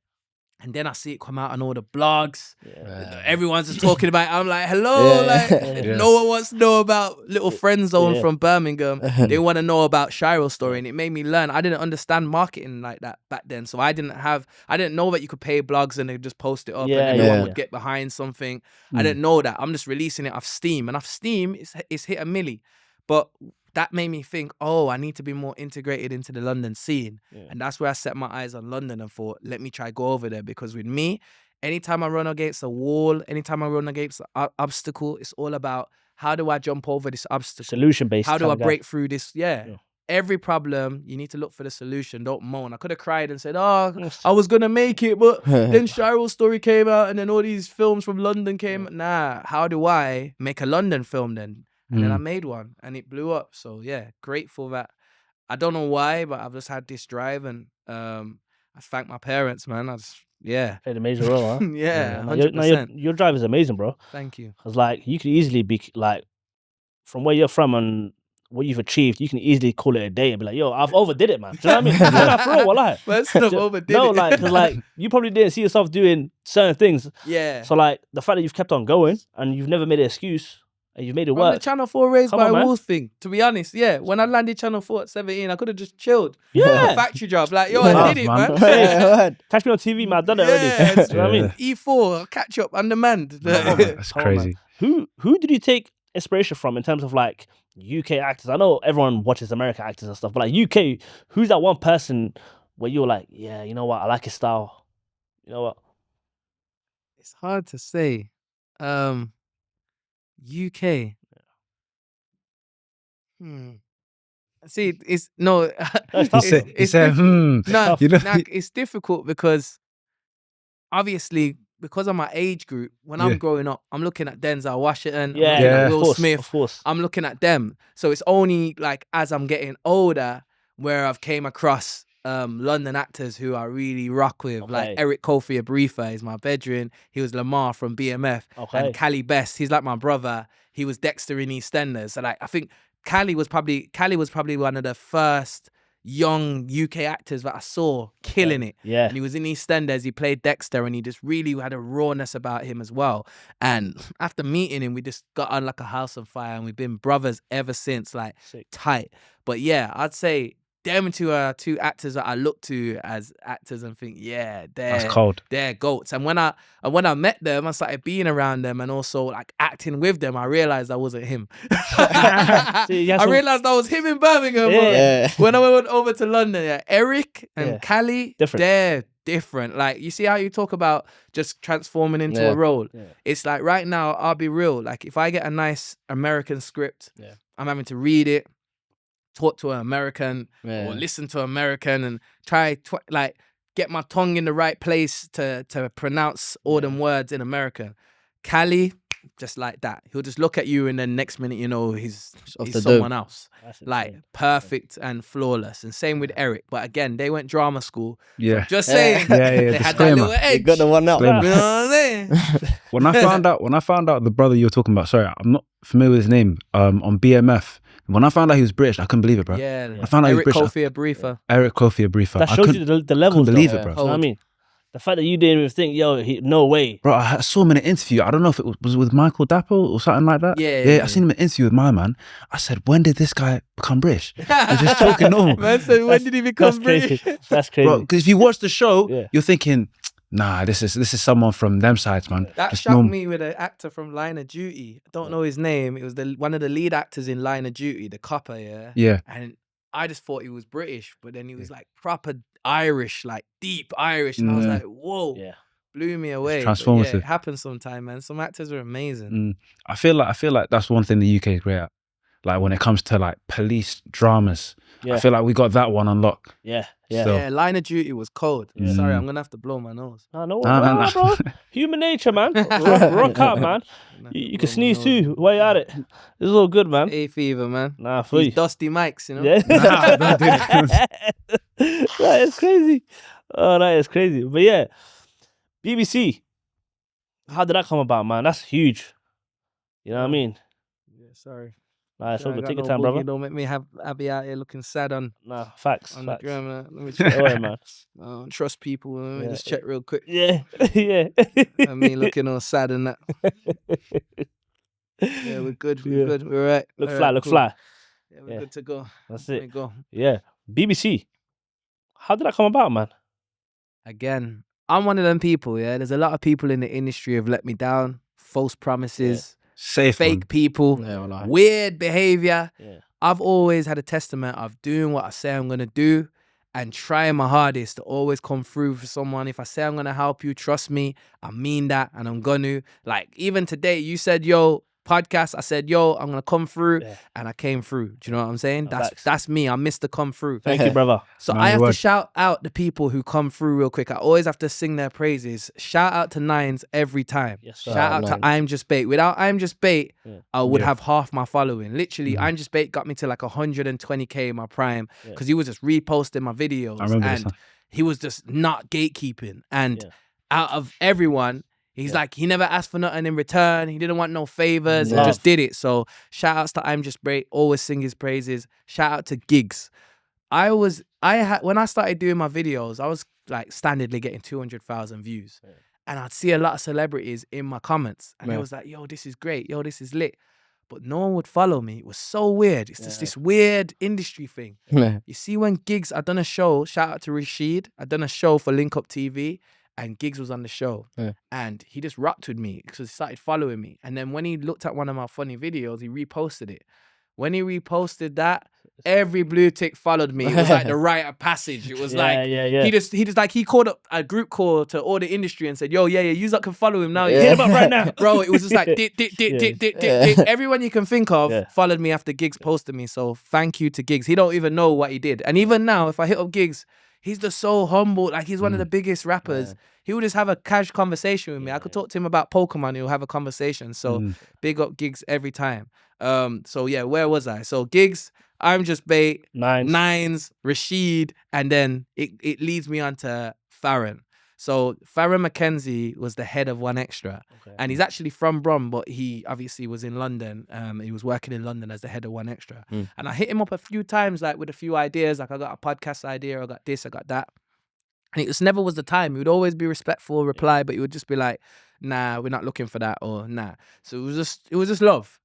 And then I see it come out on all the blogs. Everyone's just talking about it. I'm like, hello, no one wants to know about little Friend Zone from Birmingham. They want to know about Shiro's story. And it made me learn. I didn't understand marketing like that back then. So I didn't know that you could pay blogs and they just post it up and everyone would get behind something. I didn't know that. I'm just releasing it off Steam. And off Steam, it's hit a milli. But that made me think, I need to be more integrated into the London scene. And that's where I set my eyes on London and thought, let me try go over there. Because with me, anytime I run against a wall, anytime I run against an obstacle, it's all about, how do I jump over this obstacle? Solution-based. How do I break through this? Every problem, you need to look for the solution. Don't moan. I could have cried and said, I was going to make it, but then Shiro's story came out and then all these films from London came. Nah, how do I make a London film then? And then I made one and it blew up. So grateful that, I don't know why, but I've just had this drive, and I thank my parents, man. Played a major role, huh? 100%. Your drive is amazing, bro. Thank you. Because like, you could easily be like, from where you're from and what you've achieved, you can easily call it a day and be like, yo, I've overdid it, man. Do you know what I mean? Nah, for real, wallahi. Let's not overdid it. No, like, because like, you probably didn't see yourself doing certain things. So like, the fact that you've kept on going and you've never made an excuse, and you've made it work. The Channel 4 Raised by Wolves thing, to be honest, when I landed Channel 4 at 17, I could have just chilled. A factory job. Like, I did it, man. Hey, catch me on TV, man. I've done it already. You know what I mean? E4, catch up on demand. That's crazy. Who did you take inspiration from in terms of like UK actors? I know everyone watches American actors and stuff, but like UK, who's that one person where you're like, yeah, you know what, I like his style. You know what? It's hard to say. UK. See, it's no. It's difficult because obviously, because of my age group, when I'm growing up, I'm looking at Denzel Washington, Will Smith. Of course. I'm looking at them. So it's only like as I'm getting older where I've came across London actors who I really rock with, like Eric Kofi Abrifa is my bedroom. He was Lamar from BMF, and Cali Best. He's like my brother. He was Dexter in EastEnders. So like, I think Cali was probably one of the first young UK actors that I saw killing it. Yeah. And he was in EastEnders, he played Dexter, and he just really had a rawness about him as well. And after meeting him, we just got on like a house on fire, and we've been brothers ever since, like Sick. tight. But yeah, I'd say them two are two actors that I look to as actors and think, yeah, That's cold. they're goats. And when I met them, I started being around them and also like acting with them, I realized I wasn't him. I realized I was him in Birmingham. Yeah. When I went over to London, yeah, Eric and Yeah. Callie, Different. they're different. Like, you see how you talk about just transforming into Yeah. a role? Yeah. It's like right now, I'll be real. Like, if I get a nice American script, Yeah. I'm having to read it, talk to an American, Yeah. or listen to an American and try like get my tongue in the right place to pronounce all them words in American. Callie, just like that. He'll just look at you and then next minute, you know, he's off the someone else. That's Like insane. perfect and flawless. And same with Eric. But again, they went drama school. Yeah. Just Yeah. saying. Yeah, They had that disclaimer. little You edge. got the one out. Disclaimer. You know what I'm saying? When I found out the brother you were talking about, sorry, I'm not familiar with his name, on BMF. When I found out he was British, I couldn't believe it, bro. Yeah. I found out he was Eric British. Kofi, a briefer. Eric Kofi, a briefer. That I shows couldn't, you the levels. couldn't believe though. it, bro. You know what I mean? The fact that you didn't even think, yo, no way. Bro, I saw him in an interview. I don't know if it was with Michael Dapple or something like that. Yeah. I seen him in an interview with my man. I said, when did this guy become British? I'm just talking normal. Man said, when did he become That's crazy. British? That's crazy. Bro, because if you watch the show, Yeah. you're thinking, nah, this is someone from them sides, man. That Just shocked normal. me with an actor from Line of Duty. I don't know his name. It was one of the lead actors in Line of Duty, the copper, yeah? Yeah. And I just thought he was British, but then he was like proper Irish, like deep Irish. And I was Yeah. like, whoa, Yeah. blew me away. But transformative. yeah, it happens sometime, man. Some actors are amazing. I feel like that's one thing the UK is great at. Like when it comes to like police dramas, Yeah. I feel like we got that one on lock. Yeah. Yeah. So- Yeah, Line of Duty was cold. Yeah. Sorry, I'm gonna have to blow my nose. No, Nah. bro. Human nature, man. Rock out, man. You can sneeze too while you're at it. It's all good, man. Hay fever, man. Nah, for These you. dusty mics, you know. Yeah. Nah, don't do that. That is crazy. Oh, that is crazy. But yeah, BBC. How did that come about, man? That's huge. You know what I mean? Yeah, sorry. Nah, it's all I good. got Take your no time, brother. boogie. Don't make me have Abby out here looking sad on Nah, facts. the Facts. drum. Let me Don't check. worry, man. I don't trust people. Let me Yeah. just check real quick. Yeah. Yeah. I mean, looking all sad and that. Yeah, we're good. We're Yeah. good. We're right. Look All fly, right, look cool. fly. Yeah, we're Yeah. good to go. That's Let me it. go. Yeah. BBC. How did that come about, man? Again, I'm one of them people, yeah. There's a lot of people in the industry who have let me down. False promises, Safe fake one. people, Yeah, well, like, weird behavior. Yeah. I've always had a testament of doing what I say I'm going to do and trying my hardest to always come through for someone. If I say I'm going to help you, trust me, I mean that and I'm going to. Like, even today, you said, yo, podcast, I said, yo, I'm going to come through, Yeah. and I came through. Do you know what I'm saying? No, facts. That's me. I missed the come through. Thank you, brother. So Man, I your have to word. shout out the people who come through real quick. I always have to sing their praises. Shout out to Nines every time. Yes, sir. Shout out Nines. to I'm Just Bait. Without I'm Just Bait, Yeah. I would Yeah. have half my following. Literally, Mhm. I'm Just Bait got me to like 120K in my prime Yeah. because he was just reposting my videos I remember this. and he was just not gatekeeping. And Yeah. out of everyone, he's Yeah. like, he never asked for nothing in return. He didn't want no favors. He Love. just did it. So shout outs to I'm Just Bait. Always sing his praises. Shout out to Gigs. When I started doing my videos, I was like standardly getting 200,000 views. Yeah. And I'd see a lot of celebrities in my comments. And Yeah. it was like, yo, this is great. Yo, this is lit. But no one would follow me. It was so weird. It's just Yeah. this weird industry thing. yeah. You see, when Gigs, I done a show, shout out to Rashid. I done a show for Link Up TV, and Gigs was on the show. Yeah. And he just rocked with me because he started following me. And then when he looked at one of my funny videos, he reposted it. When he reposted that, every blue tick followed me. It was like the rite of passage. It was like, yeah. he called up a group call to all the industry and said, yo, yeah, you can follow him now. Yeah. Hit him up right now. Bro, it was just like, dick. Everyone you can think of Yeah. followed me after Gigs posted me. So thank you to Gigs. He don't even know what he did. And even now, if I hit up Gigs, he's just so humble. Like, he's one of the biggest rappers. He would just have a casual conversation with me. I could talk to him about Pokemon. He'll have a conversation. So big up Gigs every time. So yeah, where was I? So Gigs, I'm Just Bait, Nines. Nines, Rashid, and then it leads me on to Farron. So Farron McKenzie was the head of One Extra, and he's actually from Brom, but he obviously was in London. He was working in London as the head of One Extra, and I hit him up a few times, like with a few ideas, like I got a podcast idea, I got this, I got that, and it just never was the time. He would always be respectful, reply, but he would just be like, "Nah, we're not looking for that," or "Nah." So it was just love.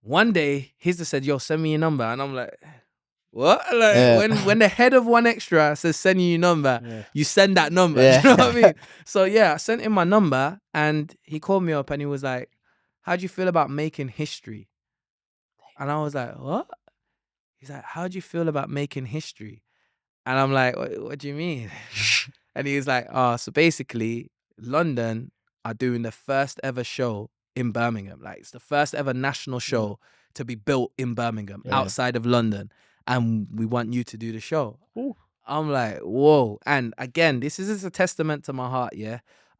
One day, he just said, "Yo, send me your number," and I'm like, what? Like when the head of One Extra says send you your number, you send that number. Do you know what I mean? So I sent him my number and he called me up and he was like, "How do you feel about making history?" And I was like, "What?" He's like, "How do you feel about making history?" And I'm like, what do you mean? And he's like, "Oh, so basically London are doing the first ever show in Birmingham. Like it's the first ever national show to be built in Birmingham outside of London. And we want you to do the show." Ooh. I'm like, whoa. And again, this is a testament to my heart,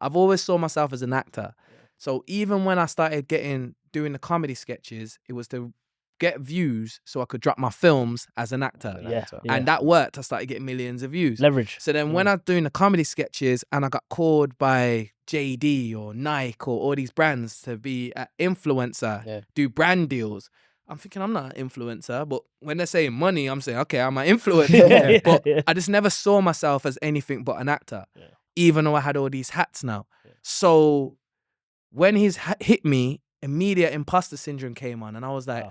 I've always saw myself as an actor. So even when I started doing the comedy sketches, it was to get views so I could drop my films as an actor. And that worked. I started getting millions of views. Leverage. So then when I was doing the comedy sketches and I got called by JD or Nike or all these brands to be an influencer, do brand deals, I'm thinking I'm not an influencer, but when they're saying money, I'm saying, okay, I'm an influencer. But I just never saw myself as anything but an actor, even though I had all these hats now. So when he's hit me, immediate imposter syndrome came on, and I was like,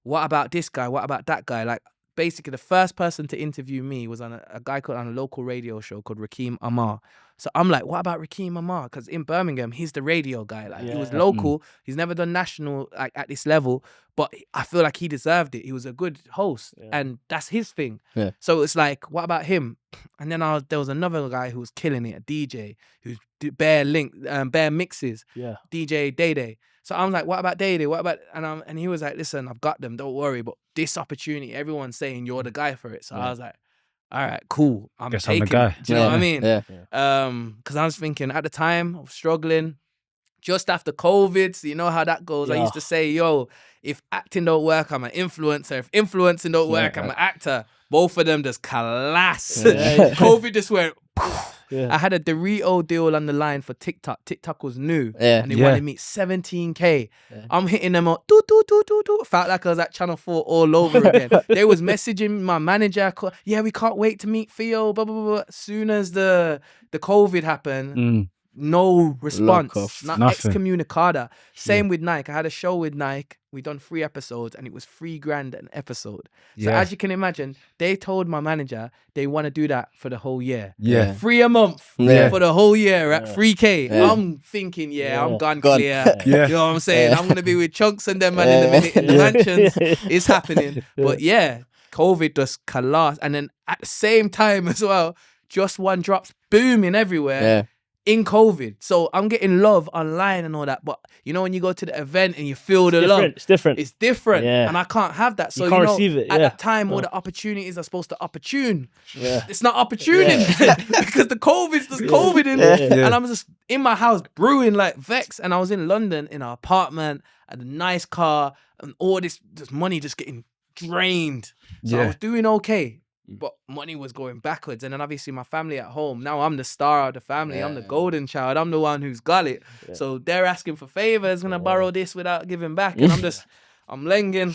what about this guy? What about that guy? Like, basically, the first person to interview me was on a guy called on a local radio show called Rakeem Amar. So I'm like, what about Rakeem Amar? Because in Birmingham, he's the radio guy. Like he was local. He's never done national like at this level, but I feel like he deserved it. He was a good host, and that's his thing. So it's like, what about him? And then there was another guy who was killing it, a DJ who's bare mixes, DJ Day Day. So I'm like, what about Day Day? What about and he was like, listen, I've got them. Don't worry. But this opportunity, everyone's saying you're the guy for it. So I was like, all right, cool. I'm Guess taking I'm the guy. it. Do you know what I mean? Yeah. Because I was thinking at the time, I was struggling. Just after COVID, so you know how that goes. I used to say, yo, if acting don't work, I'm an influencer. If influencing don't work, I'm an actor. Both of them just collapsed. COVID just went. I had a Dorito deal on the line for TikTok. TikTok was new, and they wanted me 17K. I'm hitting them up. Felt like I was at Channel 4 all over again. They was messaging my manager. We can't wait to meet Theo. Blah blah blah. As soon as the COVID happened. No response, not excommunicada. Same with Nike. I had a show with Nike. We done 3 episodes and it was $3,000 an episode. So as you can imagine, they told my manager they want to do that for the whole year. $3 a month for the whole year at $3K. I'm thinking, I'm gone clear. You know what I'm saying? I'm gonna be with Chunks and them man in a minute in the mansions. It's happening. But COVID just collapsed. And then at the same time as well, Just One drops booming everywhere. In COVID. So I'm getting love online and all that. But you know when you go to the event and you feel the love. It's different. It's different. And I can't have that. So you can't receive it. At that time, all the opportunities are supposed to opportune. It's not opportuning because the COVID's just COVIDing. And I'm just in my house brewing like Vex. And I was in London in an apartment, had a nice car, and all this money just getting drained. So I was doing okay. But money was going backwards. And then obviously my family at home. Now I'm the star of the family. I'm the golden child. I'm the one who's got it. So they're asking for favors. Gonna borrow this without giving back. And I'm lenging,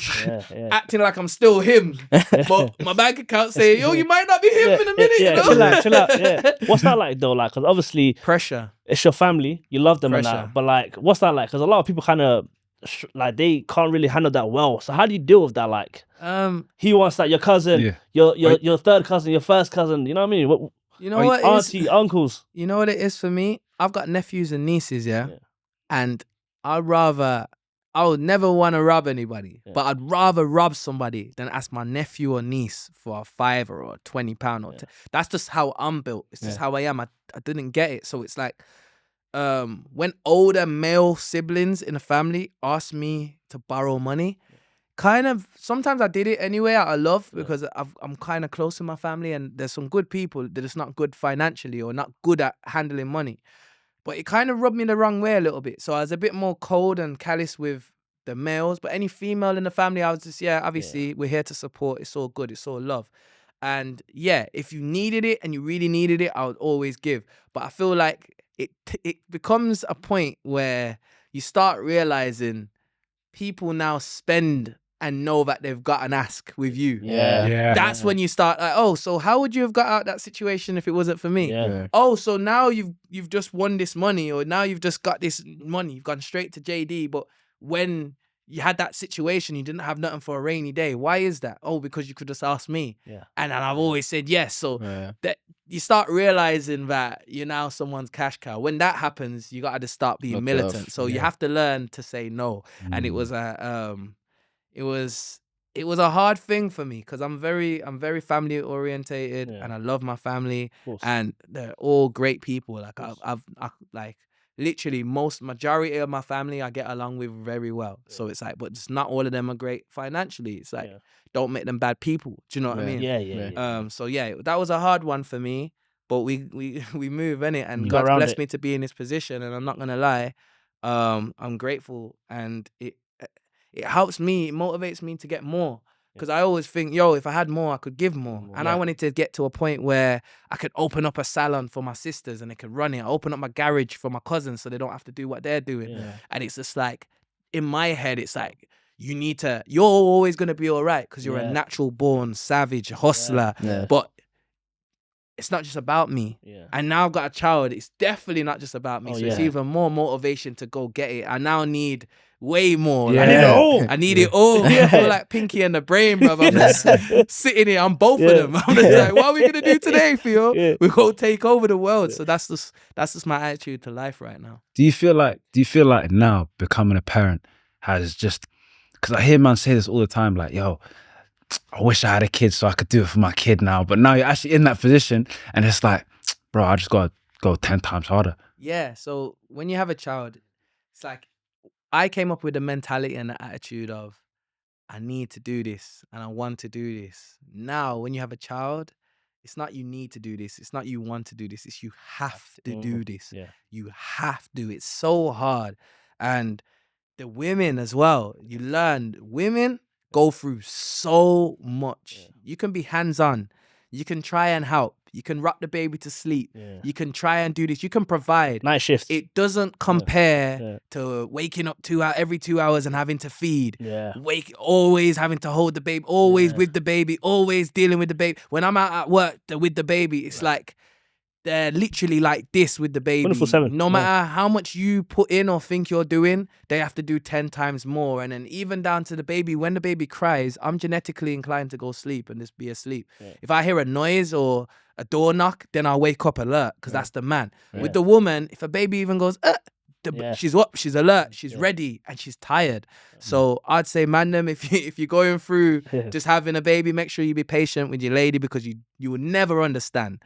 acting like I'm still him. But my bank account saying, yo, you might not be him in a minute. You know? Chill out. What's that like though? Like, because obviously pressure. It's your family. You love them and that. But like, what's that like? Because a lot of people kind of like they can't really handle that well. So how do you deal with that? Like, he wants that your cousin, your third cousin, your first cousin. You know what I mean? What auntie, uncles. You know what it is for me? I've got nephews and nieces, and I would never want to rob anybody, but I'd rather rob somebody than ask my nephew or niece for a £5 or a £20 or that's just how I'm built. It's just how I am. I didn't get it, so it's like. When older male siblings in the family ask me to borrow money, kind of sometimes I did it anyway out of love because I'm kind of close to my family and there's some good people that is not good financially or not good at handling money. But it kind of rubbed me the wrong way a little bit. So I was a bit more cold and callous with the males. But any female in the family, I was just, obviously we're here to support. It's all good. It's all love. And yeah, if you needed it and you really needed it, I would always give. But I feel like it becomes a point where you start realizing people now spend and know that they've got an ask with you. Yeah. That's when you start like, oh, so how would you have got out that situation if it wasn't for me? Yeah. Oh, so now you've just won this money, or now you've just got this money. You've gone straight to JD, but when you had that situation, you didn't have nothing for a rainy day. Why is that? Oh, because you could just ask me. Yeah. And I've always said yes. So that you start realizing that you're now someone's cash cow. When that happens, you gotta just start being militant. So you have to learn to say no. And it was it was a hard thing for me because I'm very family orientated and I love my family and they're all great people. Like I've like literally majority of my family I get along with very well. So it's like, but just not all of them are great financially. It's like don't make them bad people. Do you know what I mean? Yeah. So yeah, that was a hard one for me. But we move innit, and God's blessed me to be in this position, and I'm not gonna lie, I'm grateful, and it helps me, it motivates me to get more. Because I always think, yo, if I had more, I could give more. And I wanted to get to a point where I could open up a salon for my sisters and they could run it. I open up my garage for my cousins so they don't have to do what they're doing. And it's just like, in my head, it's like, you're always going to be all right because you're a natural born savage hustler. But it's not just about me. And now I've got a child. It's definitely not just about me. It's even more motivation to go get it. I now need way more. I need it all. I need it all. I feel like Pinky and the Brain, brother. I'm just sitting here. I'm both of them. I'm just like, what are we gonna do today, Theo? We're gonna take over the world. So that's just my attitude to life right now. Do you feel like now becoming a parent has just, because I hear man say this all the time, like, yo, I wish I had a kid so I could do it for my kid now. But now you're actually in that position and it's like, bro, I just gotta go 10 times harder. Yeah. So when you have a child, it's like, I came up with the mentality and the attitude of, I need to do this and I want to do this. Now, when you have a child, it's not you need to do this. It's not you want to do this. It's you have to do this. You have to. It's so hard. And the women as well, you learn, women go through so much. You can be hands-on. You can try and help. You can rock the baby to sleep. You can try and do this. You can provide. Night shifts. It doesn't compare to waking up every 2 hours and having to feed. Always having to hold the baby. Always with the baby. Always dealing with the baby. When I'm out at work with the baby, it's like they're literally like this with the baby. 24/7. No matter how much you put in or think you're doing, they have to do 10 times more. And then even down to the baby, when the baby cries, I'm genetically inclined to go sleep and just be asleep. If I hear a noise or a door knock, then I'll wake up alert because that's the man. With the woman, if a baby even goes, she's up, she's alert, she's ready, and she's tired. So I'd say, man, them, if you're going through just having a baby, make sure you be patient with your lady because you will never understand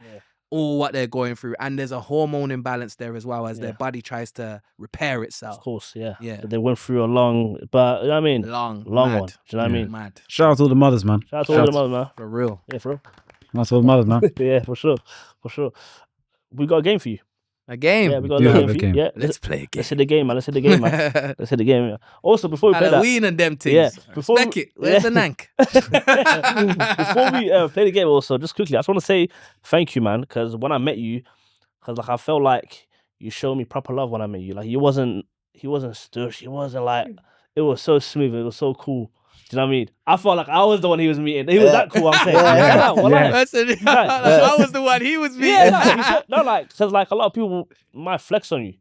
all what they're going through. And there's a hormone imbalance there as well as their body tries to repair itself. Of course, yeah. Yeah. They went through a long, but you know what I mean? Long one. Do you know what I mean? Mad. Shout out to all the mothers, man. Shout out to all the mothers, man. For real. Yeah, for real. Shout out to all the mothers, man. Yeah, for sure. We got a game for you. A game? Yeah, we got do a have game a for you. game. Yeah, Let's play a game. Let's hit the game, man. Let's hit the game. Yeah. Also, before we play that, Halloween and them things. before Spec it. Where's the nank? before we play the game, also, just quickly, I just want to say thank you, man, because when I met you, like I felt like you showed me proper love when I met you. Like he wasn't stush. He wasn't like, it was so smooth. It was so cool. Do you know what I mean? I felt like I was the one he was meeting. He was that cool, I'm saying. I was the one he was meeting. Because like a lot of people might flex on you. Do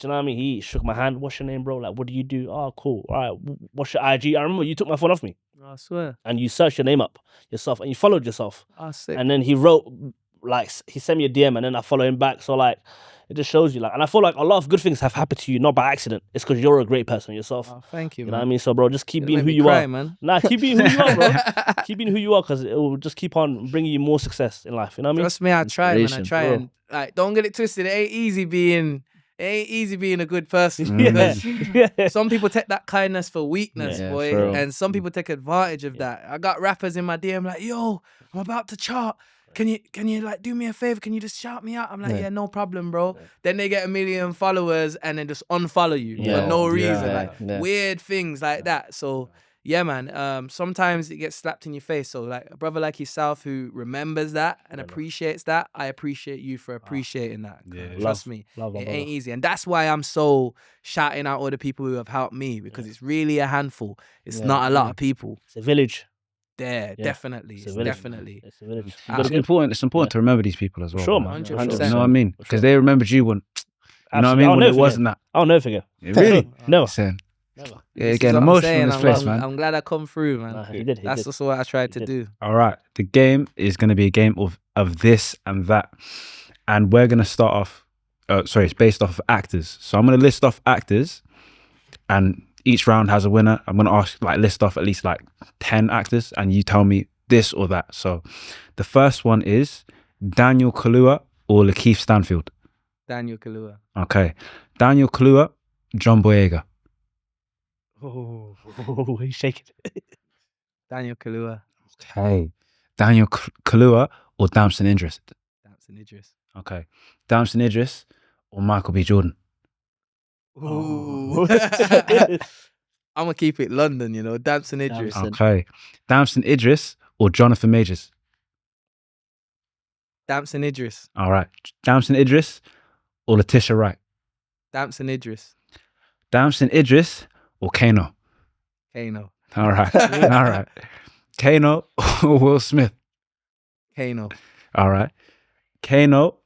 you know what I mean? He shook my hand. What's your name, bro? Like, what do you do? Oh, cool. All right. What's your IG? I remember you took my phone off me. I swear. And you searched your name up yourself and you followed yourself. Oh, sick. And then he wrote, like, he sent me a DM and then I follow him back. So, like, it just shows you, like, and I feel like a lot of good things have happened to you, not by accident. It's because you're a great person yourself. Oh, thank you, man. You know what I mean? So, bro, just keep being who you cry, are. Man. Nah, keep being who you are, bro. Keep being who you are because it will just keep on bringing you more success in life. You know what I mean? Trust me, I try, man. I try bro. and, like, don't get it twisted. It ain't easy being a good person. Yeah. Some people take that kindness for weakness, boy. true. And some people take advantage of that. I got rappers in my DM like, yo, I'm about to chart. Can you like do me a favor? Can you just shout me out? I'm like, yeah, no problem, bro. Then they get 1 million followers and then just unfollow you for no reason. Weird things like that. So yeah, man. Sometimes it gets slapped in your face. So like a brother like yourself who remembers that and appreciates that, I appreciate you for appreciating that. Yeah. Trust me, love my it brother. ain't easy, and that's why I'm so shouting out all the people who have helped me because it's really a handful. It's not a lot of people. It's a village. There, Yeah. definitely, It's a village. definitely. It's a village. It's important. It's important to remember these people as well. Sure, man. man. 100%. You know what I mean? For Because sure. they remembered you when. You know what I Absolutely. mean? I'll When never it forget. wasn't that. I'll never forget. Really? Never. Saying. Never. Yeah, This is getting what I'm emotional saying. in this I'm- place, I'm, man. I'm glad I come through, man. Nah, he did. He That's did. also what I tried to He do. All right. The game is going to be a game of this and that. And we're going to start off, it's based off of actors. So I'm going to list off actors and each round has a winner. I'm going to ask, list off at least 10 actors and you tell me this or that. So the first one is Daniel Kaluuya or Lakeith Stanfield. Daniel Kaluuya. Okay. Daniel Kaluuya, John Boyega. Oh, he's shaking. Daniel Kaluuya. Okay. Daniel Kaluuya or Damson Idris. Damson Idris. Okay. Damson Idris or Michael B. Jordan. Ooh. I'm gonna keep it London, you know. Damson Idris. Damson. Okay. Damson Idris or Jonathan Majors. Damson Idris. All right. Damson Idris or Letitia Wright. Damson Idris. Damson Idris or Kano. Kano. All right. All right. Kano or Will Smith. Kano. All right. Kano,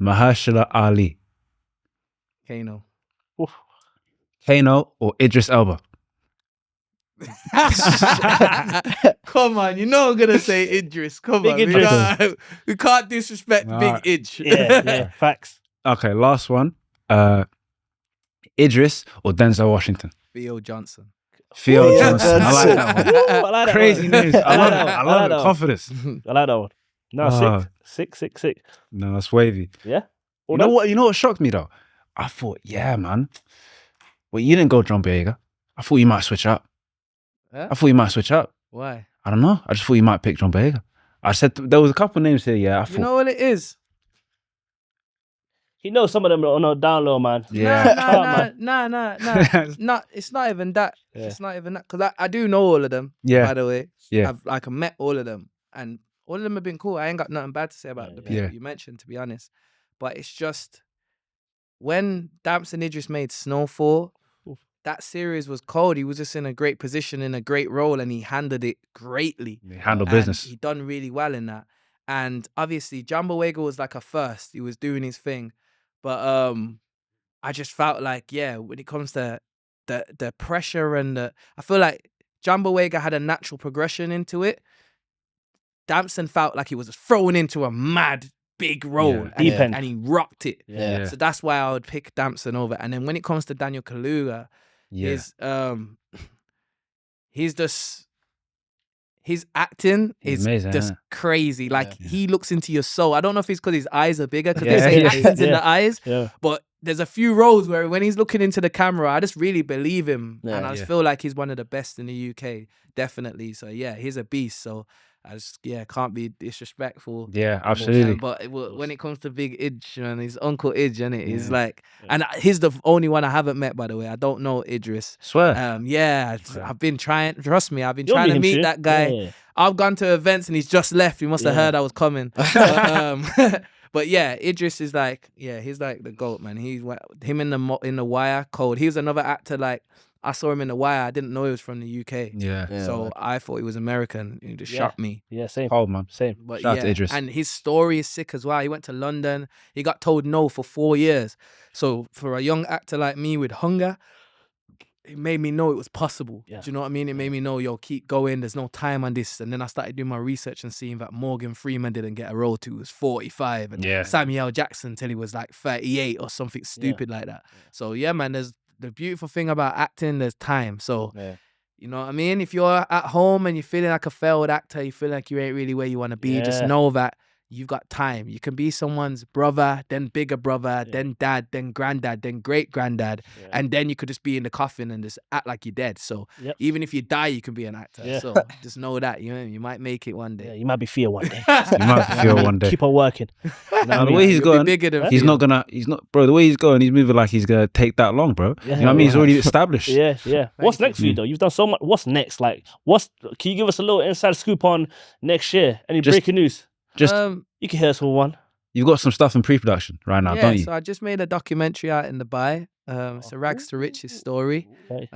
Mahershala Ali. Kano. Kano or Idris Elba. Come on, you know I'm gonna say Idris. Come Big on, Idris. we can't disrespect All Big right. Idge. Yeah, facts. Okay, last one. Idris or Denzel Washington. Theo Johnson. Theo Ooh, Johnson. I like that one. Ooh, I like that Crazy one. names. I love it. that I one. love that it. one. Confidence. I like that one. No, Oh. six. No, that's wavy. Yeah. You know what? You know what shocked me though? I thought, yeah, man. Well, you didn't go John Boyega. I thought you might switch up. Huh? I thought you might switch up. Why? I don't know. I just thought you might pick John Boyega. I said there was a couple names here. Yeah, I You thought. know what it is? He knows some of them are on a down low, man. Yeah. Nah. It's not even that. Yeah. It's not even that. Because I do know all of them, Yeah. by the way. Yeah. I've met all of them. And all of them have been cool. I ain't got nothing bad to say about the people Yeah. you mentioned, to be honest. But it's just, when Damson Idris made Snowfall, that series was cold. He was just in a great position, in a great role, and he handled it greatly. He handled And business. he done really well in that. And obviously, John Boyega was like a first. He was doing his thing. But I just felt like, yeah, when it comes to the pressure and I feel like John Boyega had a natural progression into it. Damson felt like he was thrown into a mad big role, Yeah. Deep end. and he rocked it. Yeah. So that's why I would pick Damson over. And then when it comes to Daniel Kaluuya, Yeah. his acting He's is amazing, just isn't crazy. Like Yeah. he looks into your soul. I don't know if it's because his eyes are bigger, because Yeah. they say Yeah. acting's in Yeah. the eyes. Yeah. But there's a few roles where when he's looking into the camera, I just really believe him. Yeah. And I just Yeah. feel like he's one of the best in the UK. Definitely. So yeah, he's a beast. So I just, can't be disrespectful. Yeah, absolutely. But when it comes to Big Idge, man, his Uncle Idge, innit? He's Yeah. like, and he's the only one I haven't met, by the way. I don't know Idris. Swear. I've been trying, trust me, I've been You'll trying to him meet soon. that guy. Yeah. I've gone to events and he's just left. He must have Yeah. heard I was coming. But yeah, Idris is like, he's like the GOAT, man. He's him in the Wire, cold. He was another actor, like, I saw him in The Wire. I didn't know he was from the UK. Yeah. Yeah, So like- I thought he was American. He just Yeah. shocked me. Yeah, same. Cold, man. Same. But Shout out to yeah, Idris. and his story is sick as well. He went to London. He got told no for 4 years. So for a young actor like me with hunger, it made me know it was possible. Yeah. Do you know what I mean? It made me know, keep going. There's no time on this. And then I started doing my research and seeing that Morgan Freeman didn't get a role till he was 45. And Yeah. Samuel Jackson till he was like 38 or something stupid like that. So yeah, man, there's the beautiful thing about acting, there's time. So, Yeah. you know what I mean? If you're at home and you're feeling like a failed actor, you feel like you ain't really where you want to be, just Yeah. know that you've got time. You can be someone's brother, then bigger brother, then dad, then granddad, then great granddad, and then you could just be in the coffin and just act like you're dead. So even if you die, you can be an actor. So just know that you might make it one day. Yeah, you might be Theo one day. You might feel one day. Keep on working. You know And the way he's going, he's not, bro, the way he's going, he's moving like he's going to take that long, bro. Yeah, you know what I mean? He's already established. Yeah. What's next for you, though? You've done so much. What's next? Like, can you give us a little inside scoop on next year? Any breaking news? Just, you can hear us with one. You've got some stuff in pre-production right now, don't you? So I just made a documentary out in Dubai. It's a rags to riches story. Okay.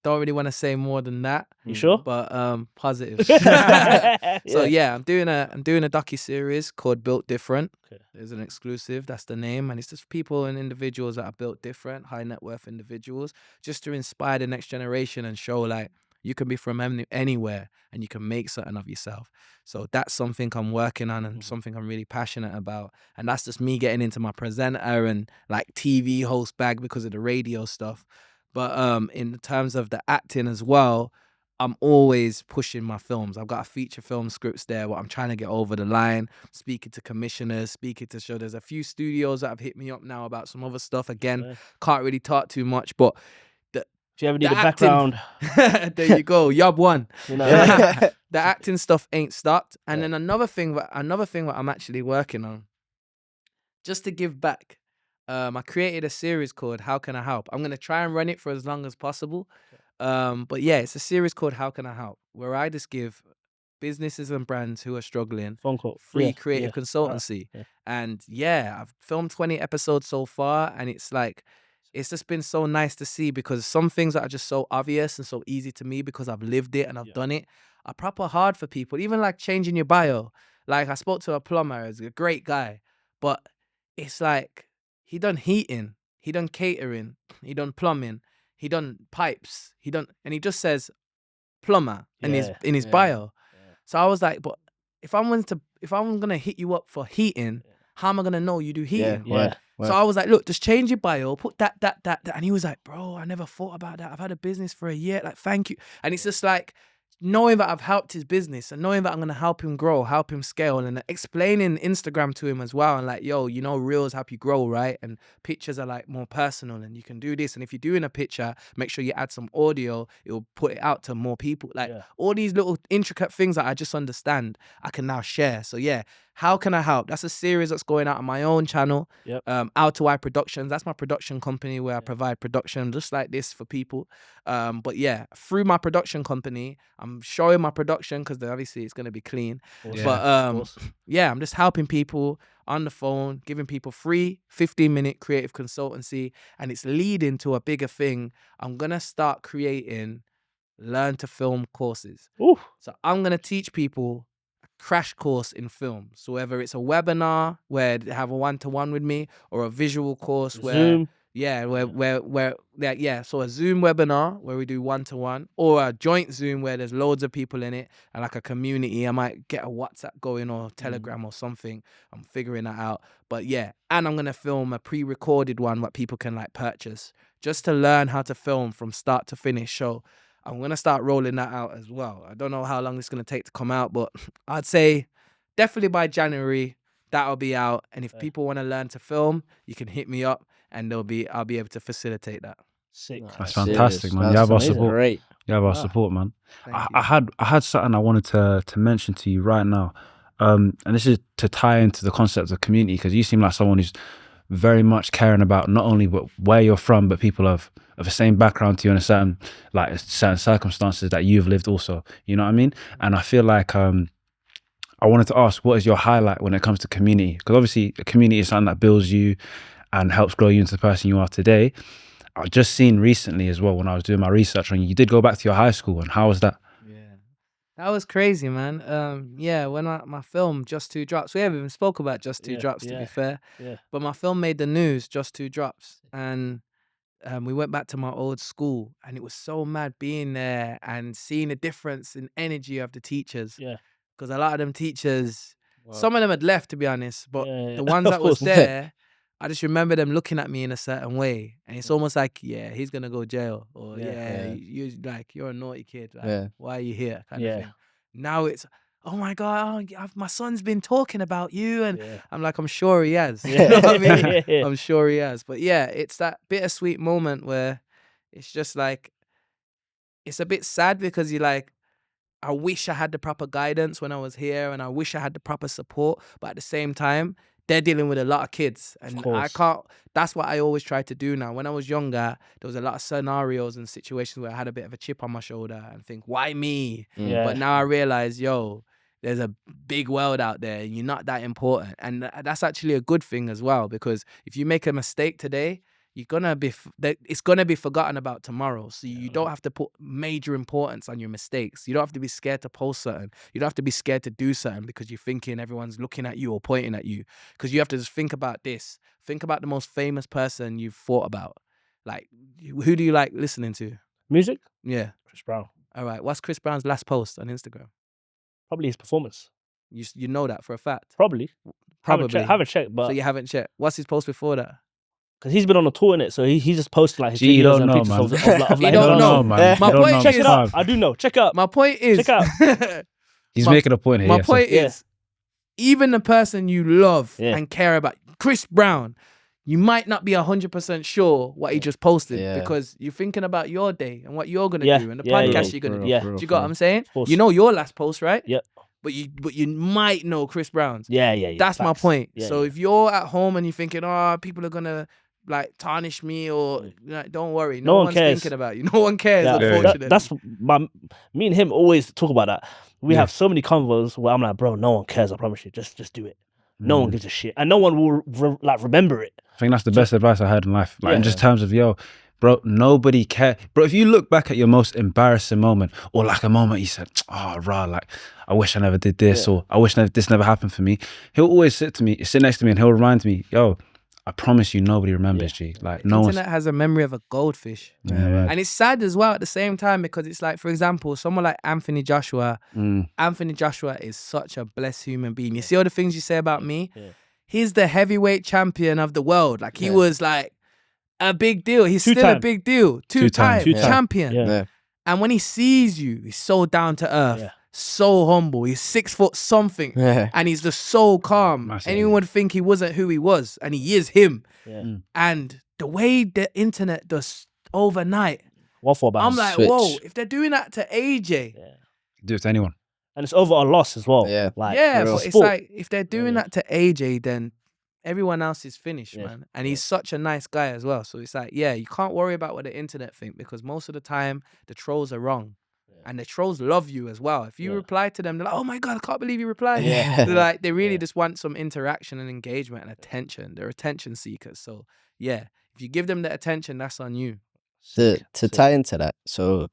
Don't really want to say more than that. You sure? But positive. So I'm doing a docu-series called Built Different. Okay. There's an exclusive, that's the name, and it's just people and individuals that are built different, high net worth individuals, just to inspire the next generation and show like you can be from anywhere and you can make something of yourself. So that's something I'm working on and something I'm really passionate about. And that's just me getting into my presenter and like TV host bag because of the radio stuff. But in terms of the acting as well, I'm always pushing my films. I've got a feature film scripts there where I'm trying to get over the line, speaking to commissioners, speaking to show. There's a few studios that have hit me up now about some other stuff. Again, can't really talk too much, but if you ever need a background, there you go. Yob one. You know, the acting stuff ain't stopped. And then another thing that I'm actually working on, just to give back. I created a series called How Can I Help? I'm gonna try and run it for as long as possible. But yeah, it's a series called How Can I Help? Where I just give businesses and brands who are struggling free creative consultancy. And I've filmed 20 episodes so far, and it's just been so nice to see, because some things that are just so obvious and so easy to me because I've lived it and I've done it are proper hard for people. Even like changing your bio. Like I spoke to a plumber, he's a great guy, but it's like he done heating, he done catering, he done plumbing, he done pipes, and he just says plumber in his bio. So I was like, but if I'm gonna hit you up for heating, how am I gonna know you do heating? So I was like, look, just change your bio, put that. And he was like, bro, I never thought about that. I've had a business for a year. Like, thank you. And it's just like, knowing that I've helped his business and knowing that I'm going to help him grow, help him scale, and explaining Instagram to him as well. And like, yo, reels help you grow, right? And pictures are like more personal and you can do this. And if you're doing a picture, make sure you add some audio. It'll put it out to more people. Like all these little intricate things that I just understand, I can now share. So How Can I Help? That's a series that's going out on my own channel. Out to I Productions. That's my production company where I provide production just like this for people. But through my production company, I'm showing my production because obviously it's going to be clean. But I'm just helping people on the phone, giving people free 15-minute creative consultancy, and it's leading to a bigger thing. I'm going to start creating learn to film courses. So I'm going to teach people crash course in film. So whether it's a webinar where they have a one-to-one with me, or a visual course where Zoom. So a Zoom webinar where we do one-to-one, or a joint Zoom where there's loads of people in it and like a community. I might get a WhatsApp going or Telegram or something. I'm figuring that out. But and I'm gonna film a pre-recorded one that people can like purchase just to learn how to film from start to finish. So I'm going to start rolling that out as well. I don't know how long it's going to take to come out, but I'd say definitely by January, that'll be out. And if people want to learn to film, you can hit me up and I'll be able to facilitate that. Sick. That's fantastic, man. You have our support. Great. You have our support, man. I had something I wanted to mention to you right now. And this is to tie into the concept of community, because you seem like someone who's very much caring about not only where you're from, but people of the same background to you in certain circumstances that you've lived also. You know what I mean? And I feel like I wanted to ask, what is your highlight when it comes to community? Because obviously a community is something that builds you and helps grow you into the person you are today. I've just seen recently as well, when I was doing my research on you, you did go back to your high school, and how was that? That was crazy, man. When my film Just 2 Drops, we haven't even spoke about Just 2 Drops, to be fair. But my film made the news, Just 2 Drops, and we went back to my old school, and it was so mad being there and seeing the difference in energy of the teachers. Because a lot of them teachers, some of them had left, to be honest, but the ones that was there, I just remember them looking at me in a certain way, and it's almost like, he's gonna go jail, or you're a naughty kid, like, why are you here, kind of thing. Now it's, oh my God, my son's been talking about you. And Yeah. I'm like, I'm sure he has. Yeah. You know what I mean? Yeah, yeah. I'm sure he has. But yeah, it's that bittersweet moment where it's just like, it's a bit sad because you're like, I wish I had the proper guidance when I was here, and I wish I had the proper support. But at the same time, they're dealing with a lot of kids, and I can't. That's what I always try to do now. When I was younger, there was a lot of scenarios and situations where I had a bit of a chip on my shoulder and think, why me? Yeah. But now I realize, yo, there's a big world out there, and you're not that important. And that's actually a good thing as well, because if you make a mistake today, you're gonna be it's gonna be forgotten about tomorrow. So you don't have to put major importance on your mistakes. You don't have to be scared to post something. You don't have to be scared to do something because you're thinking everyone's looking at you or pointing at you. Because you have to just think about this. Think about the most famous person you've thought about. Like, who do you like listening to? Music? Yeah. Chris Brown. All right. What's Chris Brown's last post on Instagram? Probably his performance. You know that for a fact? Probably. Probably. Haven't checked, but so you haven't checked. What's his post before that? because he's been on a tour in it, so he's just posting like his Gee, you videos don't and know, pictures man. of You like don't his know, dance. man. My You don't point know. Check it is- out. I do know. Check out. My point is, Check out. He's My- making a point here. my yeah, so- point Yeah. is, even the person you love Yeah. and care about, Chris Brown, you might not be 100% sure what he just posted Yeah. because you're thinking about your day and what you're gonna Yeah, do and the yeah, yeah. podcast you're gonna do. Yeah. Do you got what I'm saying? course. You know your last post, right? Yep. But you might know Chris Brown's. Yeah. That's my Facts. point. Yeah, so yeah. if you're at home and you're thinking, oh, people are gonna like tarnish me, or like, don't worry, no one one's cares. thinking about you. No one cares. Yeah, Unfortunately, that's me and him always talk about that. We Yeah. have so many convos where I'm like, bro, no one cares. I promise you, just do it. No one Mm. gives a shit, and no one will remember it. I think that's the best advice I had in life. Like in Yeah. just terms of, yo, bro, nobody cares. Bro, if you look back at your most embarrassing moment, or like a moment you said, oh, rah, like, I wish I never did this, or I wish this never happened for me. He'll always sit next to me and he'll remind me, yo, I promise you nobody remembers, G. Like, the no one's... internet has a memory of a goldfish. Yeah, right. And it's sad as well at the same time because it's like, for example, someone like Anthony Joshua. Mm. Anthony Joshua is such a blessed human being. You see all the things you say about me? Yeah. He's the heavyweight champion of the world. Like, he was like a big deal. He's still a Two-time. big deal. Two-time Two-time. champion. Yeah. Yeah. And when he sees you, he's so down to earth, Yeah. so humble. He's 6 foot something. Yeah. And he's just so calm. Massive. Anyone would think he wasn't who he was, and he is him. Yeah. Mm. And the way the internet does overnight, One for about. I'm like, Switch. whoa, if they're doing that to AJ, Yeah. Do it to anyone. And it's over a loss as well. Yeah. Like, yeah, for real. but it's sport. like, if they're doing Yeah. that to AJ, then everyone else is finished, Yeah. man. And he's such a nice guy as well. So it's like, yeah, you can't worry about what the internet think, because most of the time the trolls are wrong. And the trolls love you as well. If you Yeah. reply to them, they're like, oh my God, I can't believe you replied. Yeah. They're like, they really Yeah. just want some interaction and engagement and attention. They're attention seekers. So yeah, if you give them the attention, that's on you. To tie into that, so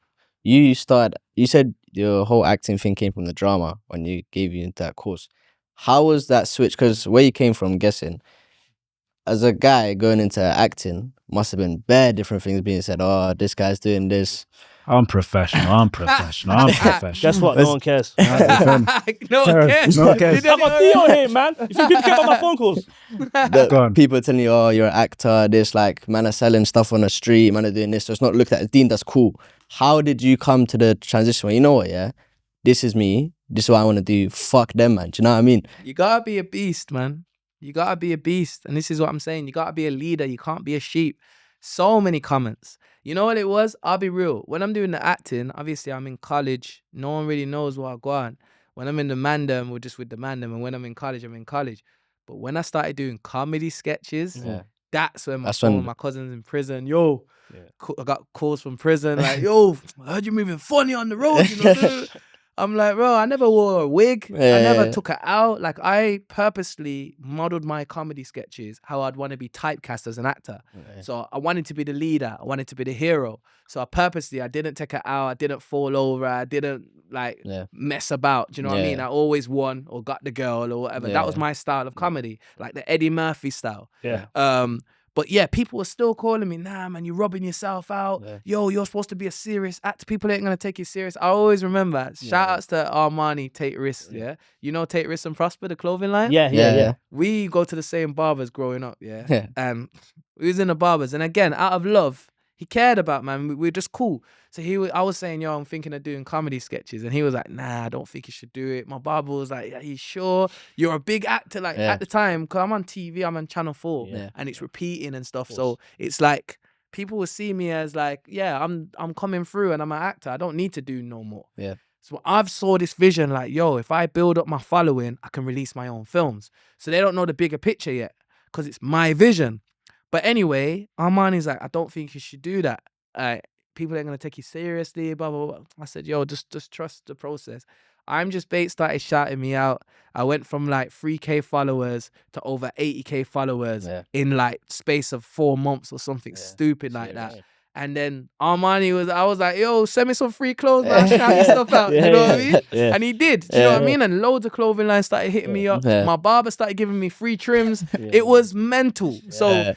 you said your whole acting thing came from the drama when you gave you into that course. How was that switch? Because where you came from, I'm guessing, as a guy going into acting, must have been bare different things being said. Oh, this guy's doing this. I'm professional. I'm professional. Guess what? No one cares. no one cares. No one cares. You I didn't got even- Theo here, man. You think people care about my phone calls? Go on. People telling you, oh, you're an actor, this, like, man are selling stuff on the street, man are doing this, so it's not looked at as deemed as cool. How did you come to the transition where, you know what, yeah, this is me, this is what I want to do, fuck them, man, do you know what I mean? You gotta be a beast, man. You gotta be a beast. And this is what I'm saying. You gotta be a leader. You can't be a sheep. So many comments. You know what it was? I'll be real. When I'm doing the acting, obviously I'm in college. No one really knows what I go on. When I'm in the mandem, we're just with the mandem. And when I'm in college, I'm in college. But when I started doing comedy sketches, Yeah. that's when That's when- my cousin's in prison. Yo, Yeah. I got calls from prison like, yo, I heard you moving funny on the road. You know? I'm like, bro, I never wore a wig. I never Yeah. took it out. Like, I purposely modeled my comedy sketches how I'd want to be typecast as an actor. So I wanted to be the leader. I wanted to be the hero. So I didn't take it out. I didn't fall over. I didn't like Yeah. mess about. Do you know what I mean? Yeah. I always won or got the girl or whatever. Yeah. That was my style of comedy, like the Eddie Murphy style. Yeah. But yeah, people were still calling me, nah, man, you're robbing yourself out. Yeah. Yo, you're supposed to be a serious actor. People ain't gonna take you serious. I always remember. Shout outs to Armani, Take Risks, yeah? You know Take Risks and Prosper, the clothing line? Yeah. We go to the same barbers growing up, yeah? Yeah. And we was in the barbers. And again, out of love, He cared about, man. We were just cool. So I was saying, yo, I'm thinking of doing comedy sketches. And he was like, nah, I don't think you should do it. My barber was like, are you sure? You're a big actor. Like at the time, because I'm on TV, I'm on Channel 4 and it's repeating and stuff. So it's like, people will see me as like, yeah, I'm coming through and I'm an actor. I don't need to do no more. Yeah. So I've saw this vision like, yo, if I build up my following, I can release my own films. So they don't know the bigger picture yet because it's my vision. But anyway, Armani's like, I don't think you should do that. People ain't gonna take you seriously, blah, blah, blah. I said, yo, just trust the process. I'm just started shouting me out. I went from like 3K followers to over 80K followers in like space of 4 months or something stupid like that. Right. And then Armani I was like, yo, send me some free clothes, man. Shout your stuff out. You know what I mean? Yeah. And he did. Do you know what I mean? And loads of clothing lines started hitting me up. My barber started giving me free trims. It was mental. So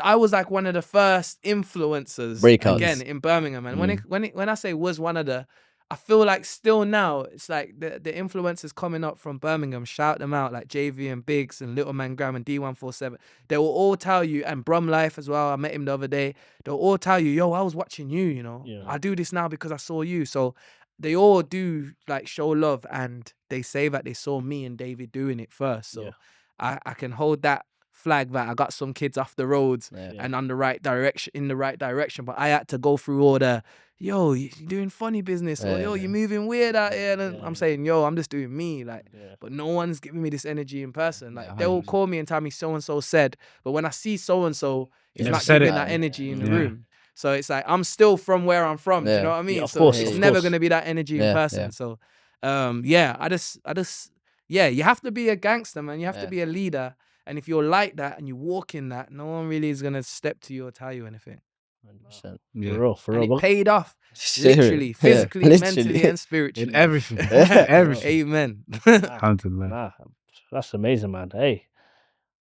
I was like one of the first influencers again in Birmingham. And when I say was one of the, I feel like still now, it's like the influencers coming up from Birmingham, shout them out, like JV and Biggs and Little Man Graham and D147. They will all tell you, and Brum Life as well, I met him the other day. They'll all tell you, yo, I was watching you, you know. Yeah. I do this now because I saw you. So they all do like show love, and they say that they saw me and David doing it first. So I can hold that flag that I got some kids off the roads and on the right direction, in the right direction. But I had to go through all the, yo, you're doing funny business, or yo, you're moving weird out here. And I'm saying, yo, I'm just doing me. Like, but no one's giving me this energy in person. Like, they will call me and tell me so-and-so said, but when I see so-and-so, it's not giving that energy in the room. So it's like, I'm still from where I'm from. Do you know what I mean? Of course, it's never going to be that energy in person. So, I just, you have to be a gangster, man. You have to be a leader. And if you're like that and you walk in that, no one really is going to step to you or tell you anything. 100%. For real. And it paid off. Literally, physically, mentally, and spiritually. In everything. Everything. Amen. Nah, that's amazing, man. Hey,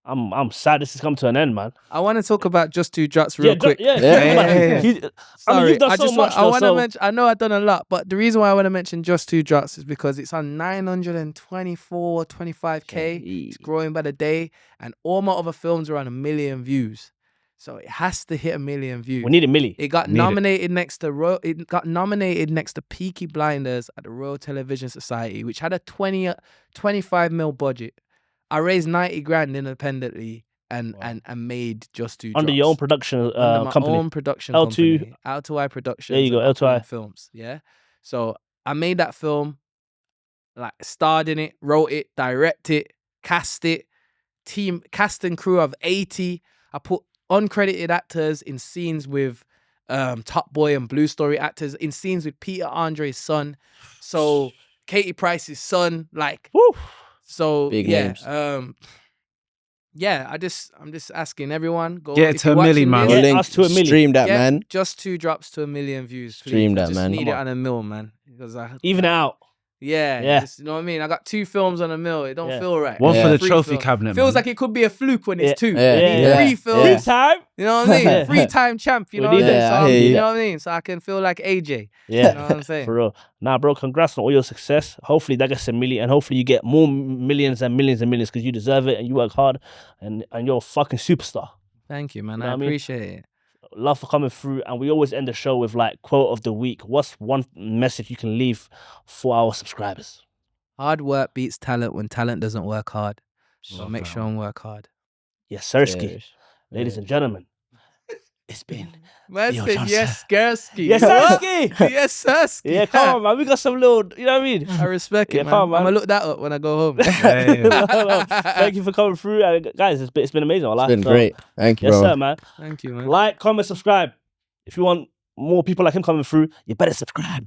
I'm sad this has come to an end, man. I want to talk about Just Two Drops real quick. Sorry, you've done so much. I want to mention. I know I've done a lot, but the reason why I want to mention Just Two Drops is because it's on 924, 25K. It's growing by the day, and all my other films are on 1 million views. So it has to hit 1 million views. We need 1 million. It got nominated next to Peaky Blinders at the Royal Television Society, which had a 25 mil budget. I raised 90 grand independently and made Just Two Drops. Under your own production company? Under my own production company. L2I Productions. There you go, L2I Films. Yeah. So I made that film, like starred in it, wrote it, directed it, cast and crew of 80. I put uncredited actors in scenes with Top Boy and Blue Story actors, in scenes with Peter Andre's son. So Katie Price's son, like... Woo. So big names. I'm just asking everyone, go get it to 1 million, man. Us to 1 million. Stream that, man. Just Two Drops to 1 million views. Please. Stream that, man. I just need it on 1 mil, man. Because even out. Yeah. Just, you know what I mean? I got 2 films on 1 mil. It don't feel right. One for the 3 trophy films. cabinet. Feels like it could be a fluke when it's 2. Yeah. 3 films. Free time. You know what I mean? 3-time champ. You know what I mean? So you know what I mean? So I can feel like AJ. Yeah. You know what I'm saying? For real. Nah, bro, congrats on all your success. Hopefully that gets 1 million, and hopefully you get more millions and millions and millions, because you deserve it and you work hard, and you're a fucking superstar. Thank you, man. You know I appreciate it. Love for coming through, and we always end the show with like quote of the week. What's one message you can leave for our subscribers? Hard work beats talent when talent doesn't work hard. So make sure and work hard. Yes, Sirski. Ladies and gentlemen, it's been Theo Johnson. Yes, Sirski. Yes, Sirski. Yes, Sirski. Yeah, come on, man. We got some little, you know what I mean? I respect it, man. Come on, man. I'm going to look that up when I go home. Thank you for coming through. Guys, it's been amazing. It's been great. Thank you, bro. Yes, sir, man. Thank you, man. Like, comment, subscribe. If you want more people like him coming through, you better subscribe.